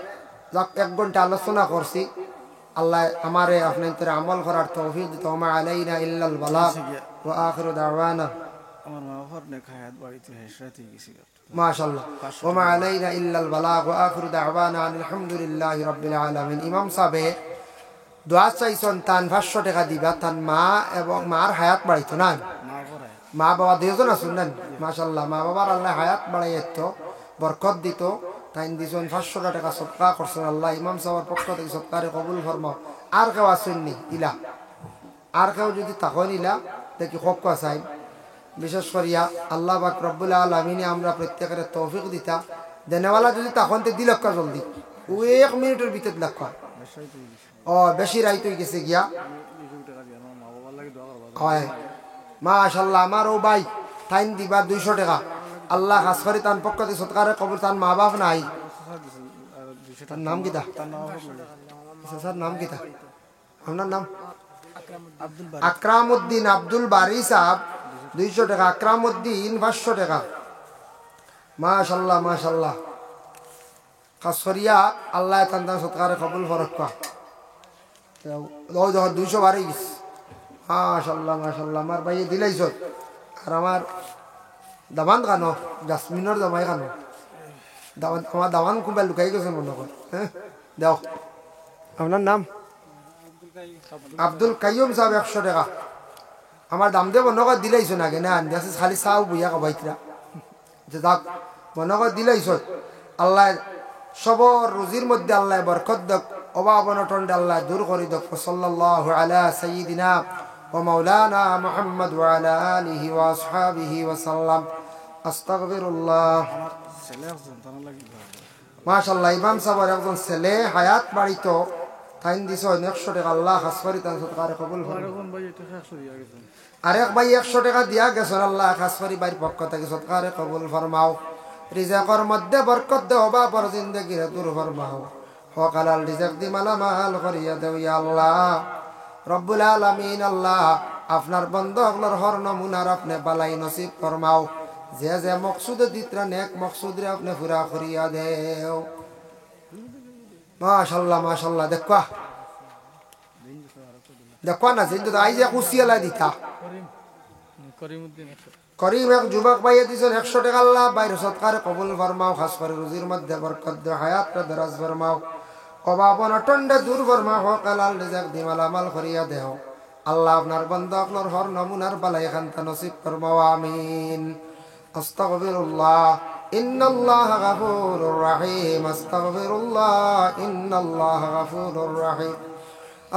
যাক 1 ঘন্টা আলোচনা করছি আল্লাহ আমারে আপনার আমল করার তৌফিক দিত ওমা আলাইনা ইল্লাল বালাগ ওয়া আখিরু দাওয়ানা আমার মা বাবার নেক হায়াত বাড়িতে হেসরাতে গেছি মাশাআল্লাহ ওমা আলাইনা ইল্লাল বালাগ ওয়া আখিরু দাওয়ানা আলহামদুলিল্লাহি রাব্বিল আলামিন ইমাম সাহেব দোয়া চাইছেন তান 500 টাকা দিবা তান মা এবং মার হায়াত বাড়াইতো না মা বাবা দুজন আছেন না মাশাআল্লাহ মা বাবার আল্লাহ হায়াত বাড়াইতো বরকত দিত তাই দিছেন 500 টাকা সদকা করছেন আল্লাহ ইমাম সাহেবের পক্ষ থেকে সদকারে কবুল ফরমাও আর কেউ আসেননি ইলা আর কেউ যদি তখন ইলা দেখি হক চাই বিশেষ করিয়া আল্লাহ পাক রব্বুল আলামিন আমরা প্রত্যেকের তৌফিক দিতা দেনেওয়ালা যদি তখন তে দিল কা জলদি ও 1 মিনিটের ভিতর লাখ ও বেশি রাইত হয়ে গেছে গিয়া হয় মাশাআল্লাহ আমার ও ভাই টাইম দিবা 200 টাকা আল্লাহ খাস করে তার পক্ষ থেকে সৎকারে কবুল তার মা বাপ নাই তার নাম কিতা স্যার নাম কিতা আপনার নাম আকরামউদ্দিন আব্দুল বারি সাহেব 200 টাকা আকরামউদ্দিন 500 টাকা মাশাআল্লাহ মাশাআল্লাহ খাস করিয়া আল্লাহ তার সৎকারে কবুল ফরক্কা তো 200 বাড়ি গেছে মাশাআল্লাহ মাশাআল্লাহ আমার ভাই দিলাইছ আর আমার দামান কানো জাসমিনের জামাই কানো দামান আমার দামান খুব লুকাই গেছে মনে কর হ্যাঁ দাও আপনার নাম আব্দুল কাইয়ুম সাহেব 100 টাকা আমার দাম দিয়ে মনে কর দিলাইছ না কেন আন্দাজ খালি চাও বুঝা কবাইতরা যে যাক মনে কর দিলাইছ আল্লাহ সবর রুজির মধ্যে আল্লাহ বরকত দেখ অভাব অনটন আল্লাহ দূর করে দেখ সাল্লাল্লাহু আলা সাইয়্যিদিনা ومولانا محمد وعلى آله وأصحابه وسلم أستغفر الله ما شاء الله ইমাম সাহেবের একজন ছেলে হায়াত বাড়িতো টাইম দিছো 100 টাকা আল্লাহ খাস করে তার সদকারে কবুল করুন আরেক ভাই 100 টাকা দিয়া গেছেন আল্লাহ খাস করে বাইর পক্ষ থেকে সদকারে কবুল ফরমাও রিজকের মধ্যে বরকত দাও বাবার জিন্দেগির দূর ফরমাও হক হালাল রিজক দি মালামাল করিয়া দাও ইয়া আল্লাহ রব্বুল আলামিন আল্লাহ আপনার বন্ধ আপনার হর নমুনার আপনি বালাই নসিব ফরমাও যে যে মকসুদ দিতরা নেক মকসুদ রে আপনি পুরা করিয়া দেও মাশাআল্লাহ মাশাআল্লাহ দেখবা না জিন্দু আই যে খুশিয়ালা দিতা করিম এক যুবক ভাই দিছেন 100 টাকা আল্লাহ বাইরে সদকারে কবুল ফরমাও খাস করে রুজির মধ্যে বরকত দাও হায়াতটা দরাজ ফরমাও অভাব অনটনটা দূর ফরমাও হক হালাল রিজক দি মালামাল করিয়া দেও আল্লাহ আপনার বান্দা আপনার হর নমুনার বালাই খানতা নসিব ফরমাও আমিন আস্তাগফিরুল্লাহ ইন্নাল্লাহ গাফুরুর রহিম আস্তাগফিরুল্লাহ ইন্নাল্লাহ গাফুরুর রহিম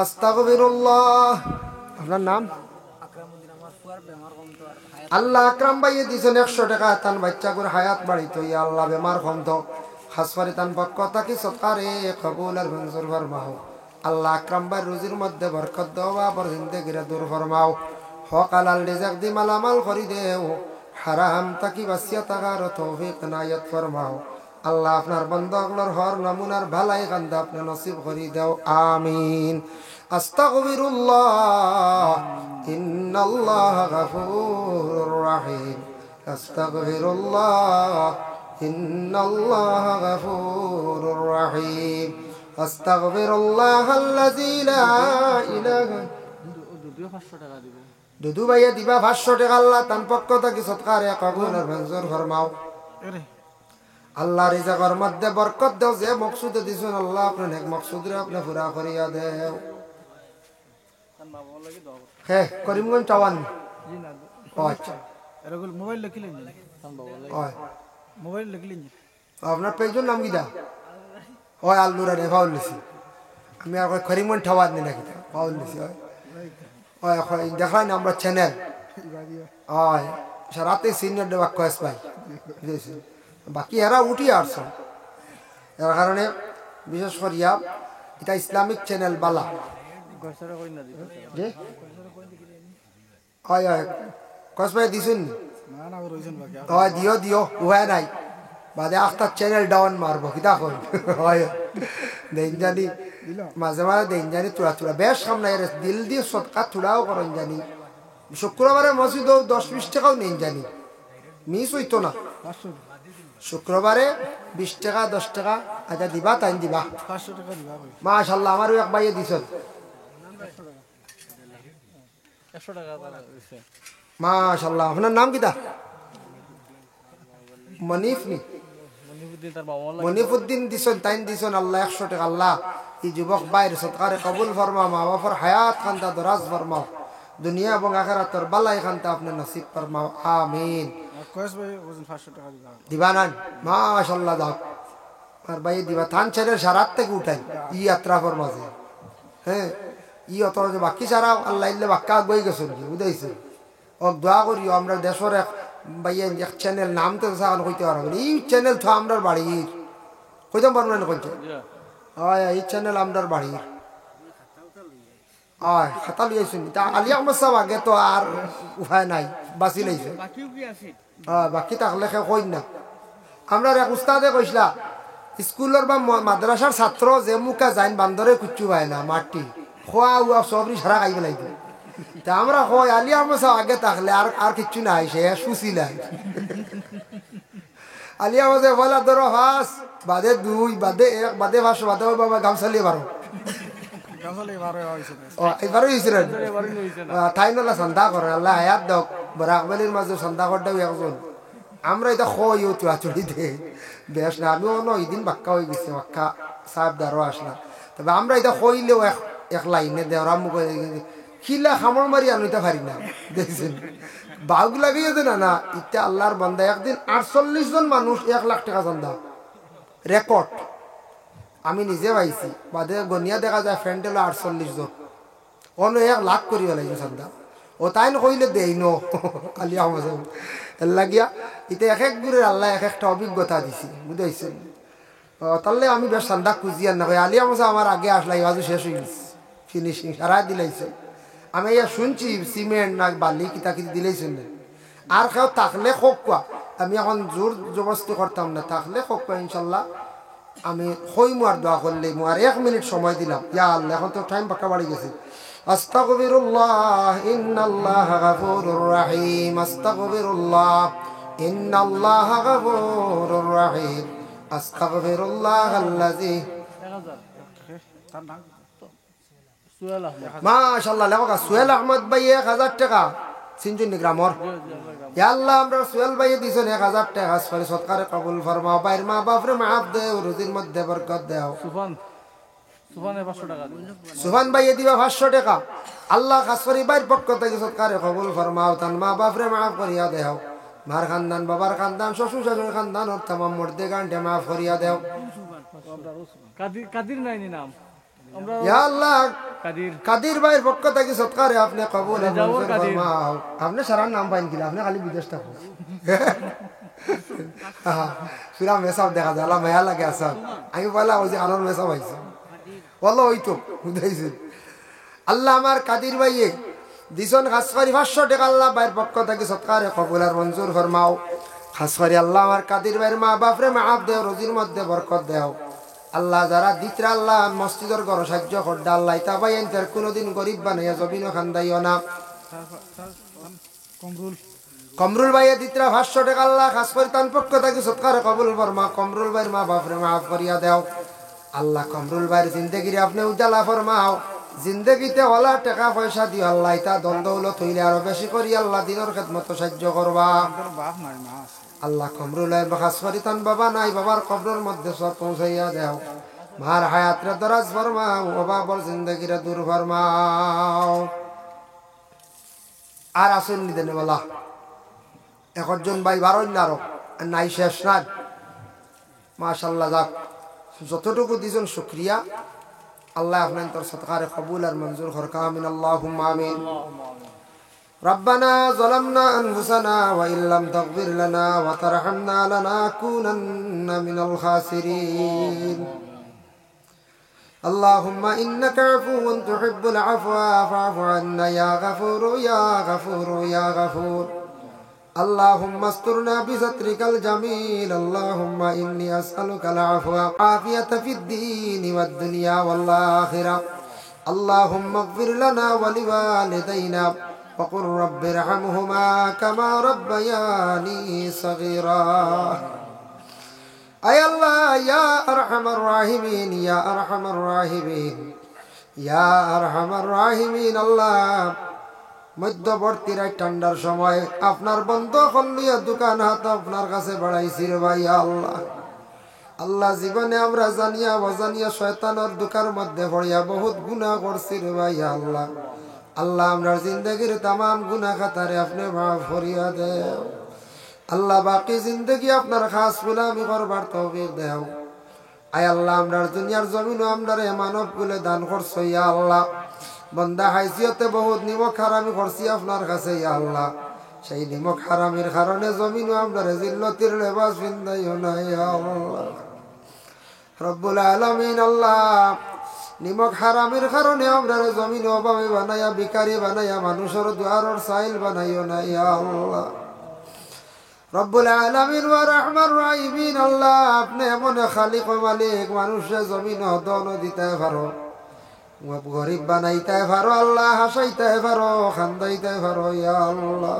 আস্তাগফিরুল্লাহ আপনার নাম আল্লাহ আকরাম ভাই দিছেন 100 টাকা তান বাচ্চা করে হায়াত বাড়িতো ইয়া আল্লাহ বেমার খন্ত খাস করে তান পক্ষ থেকে সদকারে কবুল আর মঞ্জুর ফরমাও আল্লাহ আকরাম ভাই রুজির মধ্যে বরকত দাও বাবার জিন্দেগির দূর ফরমাও হক হালাল রিজক দি মালামাল করি দেও হারাম তাকি বাসিয়া তাগার তৌফিক নায়াত ফরমাও আল্লাহ আপনার বান্দাগুলোর হর নমুনার ভালাই কান্দা আপনি নসিব করি দাও আমিন আস্তাগফিরুল্লাহ ইন্নাল্লাহ গফুরুর রহিম আস্তাগফিরুল্লাহ ইন্নাল্লাহ গফুরুর রহিম আস্তাগফিরুল্লাহাল্লাযী লা ইলাহা দুদু ভাইয়া দিবা 500 টাকা আল্লাহ তার পক্ষ থেকে সদকারে কবুল আর মঞ্জুর ফরমাও আল্লাহ রিজকের মধ্যে বরকত দাও যে মকসুদে দিছেন আল্লাহ আপনার এক মকসুদরে আপনি পুরা করিয়া দেও হে করিমগঞ্জ টাওয়ান আচ্ছা এরকম মোবাইল লিখলেন ওই মোবাইল লিখলেন আপনার পেজের নাম কি দা ওই আলনুরা রে ফাউল লিছি আমি আর করিমগঞ্জ টাওয়ান নি নাকি ফাউল লিছি ওই ওই দেখাই না আমরা চ্যানেল ওই সারাতে সিনিয়র দেবা কয়েস ভাই বাকি এরা উঠি আসছে এর কারণে বিশেষ করিয়া এটা ইসলামিক চ্যানেল বালা কস ভাই দিছুন দিও দিও উহাই নাই বাদে আখতার চ্যানেল ডাউন মারবো কিতা কই হয় দেন জানি মাঝে মাঝে দেন জানি তুরা তুরা বেশ কাম নাই দিল দিয়ে সৎকার তুরাও করেন জানি শুক্রবারে মসজিদ 10-20 টাকাও নেই জানি মিস হইতো না শুক্রবারে 20 টাকা 10 টাকা আচ্ছা দিবা তাই দিবা 500 টাকা দিবা মাশাআল্লাহ আমারও এক ভাইয়ে দিছেন 100 টাকা দিছে মাশাআল্লাহ আপনার নাম কিটা মনিফ নি মনিফুদ্দিন তার বাবা মনিফুদ্দিন দিছেন তাই দিছেন আল্লাহ 100 টাকা আল্লাহ এই যুবক ভাইয়ের সদকারে কবুল ফরমা মা বাবার হায়াত খানটা দরাজ ফরমাও দুনিয়া এবং আখিরাতের বালাই খানটা আপনি নসিব ফরমাও আমিন কয়েস ভাই ওজন 500 টাকা দিবা দিবা না মাশাআল্লাহ দাও আর ভাই দিবা থান ছেড়ে সারাত থেকে উঠাই ই যাত্রা ফরমাছে হ্যাঁ ই অত যে বাকি সারা আল্লাহ ইল্লে বাক্কা গই গেছেন কি বুঝাইছে ও দোয়া করিও আমরা দেশের এক ভাইয়া এক চ্যানেল নাম তো সাহান কইতে পারবো এই চ্যানেল তো আমরার বাড়ির কইতাম পারবো না কইছে এই চ্যানেল আমরার বাড়ির খাতা লিয়েছেন তা আলী আহমদ সাহেব আগে তো আর উপায় নাই বাঁচি লাইছে বাকি থাকলে কই না আমরা এক উস্তাদে কইসলা স্কুলের বা মাদ্রাসার ছাত্র যে মুখা যাইন বান্দরে কুচ্ছু পায় না মাটি খোয়া উয়া সবরি সারা খাই পেলাইতো তা আমরা কই আলী আহমদ সাহেব আগে থাকলে আর কিচ্ছু নাই সে সুশি নাই আলী আহমদ সাহেব বলা ধরো ফাঁস বাদে 2 বাদে 1 বাদে 5 বাদে বাবা গামছালি বারো এবারও হয়েছিলেন তাই নলা সন্ধ্যা করে আল্লাহ হায়াত দক বরাকবালির মাঝে সন্ধ্যা করতেও একজন আমরা এটা খইও চুয়াচুড়িতে বেশ না আমিও এদিন বাক্কা হয়ে গেছে বাক্কা সাহেব দারও আসলা তবে আমরা এটা খইলেও এক লাইনে দেওয়ার মুখ খিলা খামড় মারি আনতে পারি না দেখছেন বাঘ লাগিয়েছে না ইটা আল্লাহর বান্দা একদিন 48 জন মানুষ 1 লাখ টাকা চন্দা রেকর্ড আমি নিজে পাইছি বাদে গনিয়া দেখা যায় ফ্রেন্ড হলো 48 জন অন্য 1 লাখ করি লাগছে সন্ধ্যা ও তাই কইলে দেই নো আলী আহমদ এর লাগিয়া এটা এক এক গুরের আল্লাহ এক একটা অভিজ্ঞতা দিছি বুঝাইছেন তাহলে আমি বেশ সন্ধ্যা খুঁজিয়ার না আলী আহমদ আমার আগে আসলা ইবাজু শেষ হয়ে গেছে ফিনিশিং সারা দিলাইছে আমি ইয়া শুনছি সিমেন্ট না বালি কিতা কিতা দিলাইছেন আর কেউ থাকলে হোক কোয়া আমি এখন জোর জবরদস্তি করতাম না থাকলে হোক কোয়া ইনশাল্লাহ আমি হই মুয়ার দোয়া করলে মুয়ার 1 মিনিট সময় দিলাম ইয়া আল্লাহ এখন তো টাইম পাকা বাড়ি গেছে আস্তাগফিরুল্লাহ ইন্নাল্লাহা গফুরুর রহিম আস্তাগফিরুল্লাহ ইন্নাল্লাহা গফুরুর রহিম আস্তাগফিরুল্লাহাল্লাযী মাশাআল্লাহ লেখা সুহেল আহমদ ভাই 1000 টাকা সিনজুন গ্রামর ইয়া আল্লাহ আমরা সুহেল ভাই দিছেন 1000 টাকা সরি সদকারে কবুল ফরমাও বাইর মা বাপরে মাফ দেও রুজির মধ্যে বরকত দাও সুফানের 500 টাকা সুফান ভাই দিবা 500 টাকা আল্লাহ খাসরি বাইর পক্ষ থেকে সদকারে কবুল ফরমাও তান মা বাপরে মাফ করিয়া দাও মার খানদান বাবার খানদান শ্বশুর শাশুড়ির খানদান ওর तमाम মুর্দে গান্ডে মাফ করিয়া দাও কাদির নাই নাম আমরা ইয়া আল্লাহ কাদির ভাইয়ের পক্ষ থেকে সৎকারে আপনি কবুল ফরমাও আপনি সারার নাম পাইন কিনা আপনি খালি বিদেশ থাকুন সুরা মেসাব দেখা যায় আল্লাহ মায়া লাগে আসান আমি বলা ওই যে আনন্দ মেসাব আইছে বলো ওই তো বুঝাইছে আল্লাহ আমার কাদির ভাইয়ে দিছন খাসকারি 500 টাকা আল্লাহ ভাইয়ের পক্ষ থেকে সৎকারে কবুল আর মঞ্জুর ফরমাও খাস করে আল্লাহ আমার কাদির ভাইয়ের মা বাপরে মাফ দেও, রোজির মধ্যে বরকত দেও। আল্লাহ যারা দিতরা আল্লাহ মসজিদের ঘর সাহায্য করদা আল্লাহ তা ভাই এনতার কোনোদিন গরিব বানাইয়া জমিন খান্দাইও না। কমরুল ভাইয়া দিতরা 500 টাকা আল্লাহ খাস করে তার পক্ষ থেকে সৎকার কবুল ফরমা। কমরুল ভাইয়ের মা বাপরে মাফ করিয়া দেও আল্লাহ। কমরুল ভাইয়ের জিন্দগির আপনি উজালা ফরমাও, জিন্দগিতে ওলা টাকা পয়সা দিও আল্লাহ তা দৌলত হইলে আরো বেশি করি আল্লাহ দিনের খেদমত সাহায্য করবা। আল্লাহ কমরুল খাস করি তান বাবা নাই, বাবার কবরের মধ্যে সব পৌঁছাইয়া দেও। মার হায়াতরে দরাজ ফরমাও, অভাবর জিন্দগিরে দূর ফরমাও। আর আসেন নিদেন বলা একজন ভাই 12 আরো নাই শেষ নাই মাশাআল্লাহ। যাক যতটুকু দিছেন শুকরিয়া, আল্লাহ আপনার তোর সদকারে কবুল আর মঞ্জুর করকা। আমিন আল্লাহুম্মা আমিন। ربنا ظلمنا أنفسنا وإن لم تغفر لنا وترحمنا لنكونن من الخاسرين. اللهم إنك عفو تحب العفو فاعف عنا يا غفور يا غفور يا غفور. اللهم استرنا بسترك الجميل. اللهم إني أسألك العفو والعافية في الدين والدنيا والآخرة. اللهم اغفر لنا ولوالدينا وقل رب ارحمهما كما ربياني صغيرا. أي الله يا أرحم الراحمين يا أرحم الراحمين يا أرحم الراحمين. الله মধ্যবর্তী ঠান্ডার সময় আপনার বন্ধ করলিয়া দোকান হাত আপনার কাছে বাড়াইছি রে ভাই আল্লাহ। আল্লাহ জীবনে আমরা জানিয়া অজানিয়া শয়তানের দোকার মধ্যে পড়িয়া বহুত গুনাহ করছি রে ভাই আল্লাহ। আল্লাহ আমরা জিন্দগির तमाम গুনাহ খাতারে আপনি মাফ করিয়া দেও আল্লাহ। বাকি জিন্দগি আপনার খাস গোলামি করবার তৌফিক দেও। আয় আল্লাহ আমরার দুনিয়ার জমিন আমরারে মানব গুলে দান করছো ইয়া আল্লাহ। বন্দা হাইসিয়তে বহুত নিমক হারামি করছি আপনার কাছে ইয়া আল্লাহ। সেই নিমক হারামির কারণে জমিন আমরারে জিল্লতির লেবাস বিন্দাইও না ইয়া আল্লাহ রব্বুল আলামিন। আল্লাহ নিমক হারামির কারণে আমরারে জমিন অভাবে বানাইয়া ভিখারি বানাইয়া মানুষের দুয়ারর সাইল বানাইও না ইয়া আল্লাহ রব্বুল আলামিন ওয়া রাহমার রাহিমিন। আল্লাহ আপনি এমন খালিক ও মালিক, মানুষের জমিন দন দিতে পারো, গরিব বানাইতে পারো আল্লাহ, হাসাইতে পারো, খান্দাইতে পারো ইয়া আল্লাহ।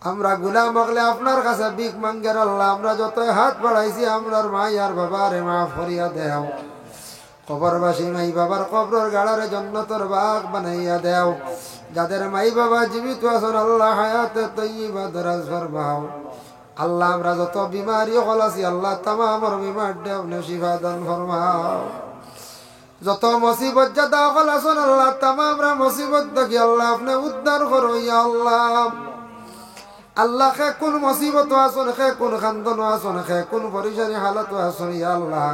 আমরা গুলাম হলে আপনার কাছে ভিক মাঙ্গের আল্লাহ। আমরা যত হাত বাড়াইছি আমরার মা আর বাবারে মাফ করিয়া দেও। কবরবাসী মাই বাবার কবরের গাড়ারে জান্নাতের বাগ বানাইয়া দেও। যাদের মাই বাবা জীবিত আছেন আল্লাহ হায়াতে তাইয়্যিবা দরাজ ফরমাও। আল্লাহ আমরা যত বিমারি হল আছি আল্লাহ তামামের বিমার দেও শিফা দান ফরমাও। যত মুসিবত জাদা হল আছেন আল্লাহ তামামরা মুসিবত থেকে আল্লাহ আপনি উদ্ধার করো ইয়া আল্লাহ। আল্লাহ খে কোন মুসিবত আছেন, খে কোন খান্দন আছেন, খে কোন পরিশানি হালত আছেন ইয়া আল্লাহ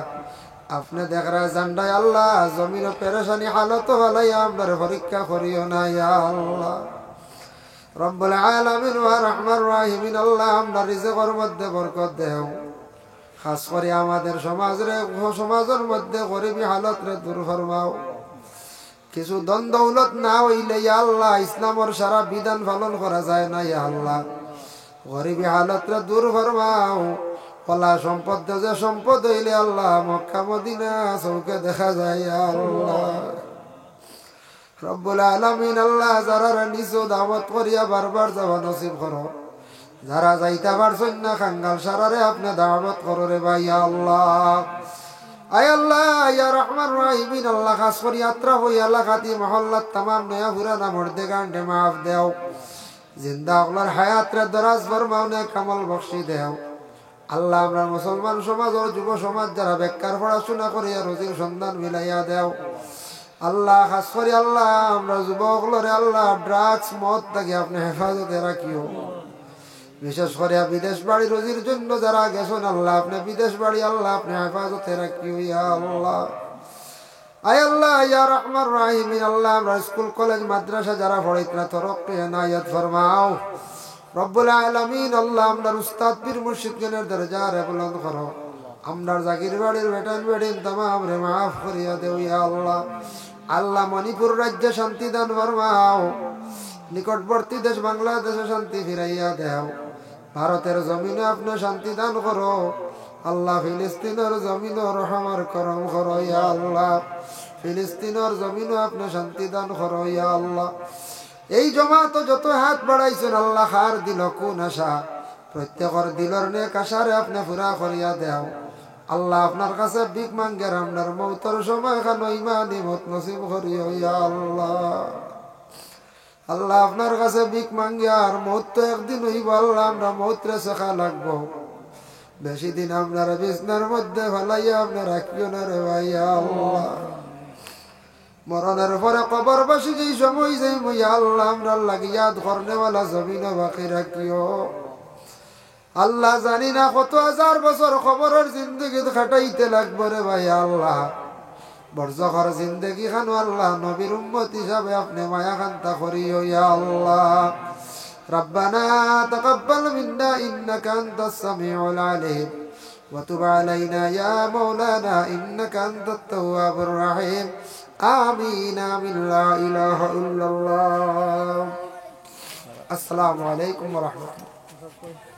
আপনি দেখরা জান্ডায় আল্লাহ জমিন পেরেশানি হালত হলাই আপনার পরীক্ষা করিও না ইয়া আল্লাহ রব্বুল আলামিন ওয়া রাহমার রাহিমিন। আল্লাহ আমরা রিজকের মধ্যে বরকত দেও। খাস করে আমাদের সমাজের মধ্যে গরিবী হালত রে দূর ফরমাও। কিছু ধন দৌলত না হইলে ইয়া আল্লাহ ইসলামের সারা বিধান পালন করা যায় না ইয়া আল্লাহ। গরিবী হালত রে দূর ফরমাও। কলা সম্পদ যে সম্পদ হইলে আল্লাহ মক্কা মদিনা চৌকে দেখা যায় আল্লাহ রব্বুল আলামিন। আল্লাহ যারা নিচু দাওয়াত করিয়া বারবার যাওয়া নসিব করো, যারা যাইতে পারছেন না খাঙ্গাল সারারে আপনি দাওয়াত করো রে ভাই আল্লাহ। আয় আল্লাহ ইয়া রহমান রাহিমিন। আল্লাহ খাস করে যাত্রা হই এলাকাতি মহল্লাত তামাম নয়া পুরানা মর্দে গান্ডে মাফ দেও। জিন্দা আল্লাহর হায়াতরে দরাজ ফরমাও নে কামাল বখশি দেও। আল্লাহ আমরা মুসলমান সমাজ ও যুব সমাজ যারা বেকার পড়াশোনা করিয়া রোজির সন্ধান মিলাইয়া দেও আল্লাহ। খাস করে আল্লাহ আমরা যুবকলরে আল্লাহ ড্রাগস মদ থেকে আপনি হেফাজতে রাখিও। বিশেষ করে বিদেশ বাড়ি রোজির জন্য যারা গেছেন আল্লাহ আপনি বিদেশ বাড়ি আল্লাহ আপনি হেফাজতে রাখিও ইয়া আল্লাহ। আয় আল্লাহ ইয়া রহমান রাহিমিন। আল্লাহ আমরা স্কুল কলেজ মাদ্রাসা যারা পড়াইতরা তরক্কি এনায়েত ফরমাও রব্বুল আলামিন। আল্লাহ আমরার উস্তাদ পীর মুর্শিদগণের দরজা রে বুলন্দ করো। আমরার জাগির বাড়ির বেটান বেডিন তামাম রে মাফ করিয়া দেও ইয়া আল্লাহ। আল্লাহ মণিপুর রাজ্যে শান্তি দান ফরমাও। নিকটবর্তী দেশ বাংলাদেশে শান্তি ফিরাইয়া দেও। ভারতের জমিনে আপনি শান্তি দান করো আল্লাহ। ফিলিস্তিনের জমিনে রহমার করম করো ইয়া আল্লাহ। ফিলিস্তিনের জমিনে আপনি শান্তি দান করো ইয়া আল্লাহ। এই জমাত যত হাত বাড়াইছেন আল্লাহ খার দিল কোন আশা প্রত্যেকের দিলর নেক আশারে আপনি পুরা করিয়া দেও আল্লাহ। আপনার কাছে ভিক মাঙ্গের আপনার মৌতর সময় খানো ইমানি মত নসিব করিও ইয়া আল্লাহ। আল্লাহ আপনার কাছে ভিক মাঙ্গি আর মৌত তো একদিন হইব আল্লাহ। আমরা মৌতরে শেখা লাগবো বেশি দিন আপনার বিছনার মধ্যে ভালাইয়া আপনার রাখিও না রে ভাইয়া আল্লাহ। মরণের পরে কবরবাসী যেই সময় যাই ইয়া আল্লাহ আমরা লাগিয়াত করনেওয়ালা জমিন বাকি রাখিও আল্লাহ। জানি না কত হাজার বছর খবরের জিন্দগি খাটাইতে লাগবে রে ভাই আল্লাহ। বরজখর জিন্দগি খানো আল্লাহ নবীর উম্মত হিসাবে আপনি মায়া খান্তা করিও ইয়া আল্লাহ। ربنا تقبل منا إنك أنت السميع العليم وتب علينا يا مولانا إنك أنت التواب الرحيم آمين آمين لا إله إلا الله. السلام عليكم ورحمة الله.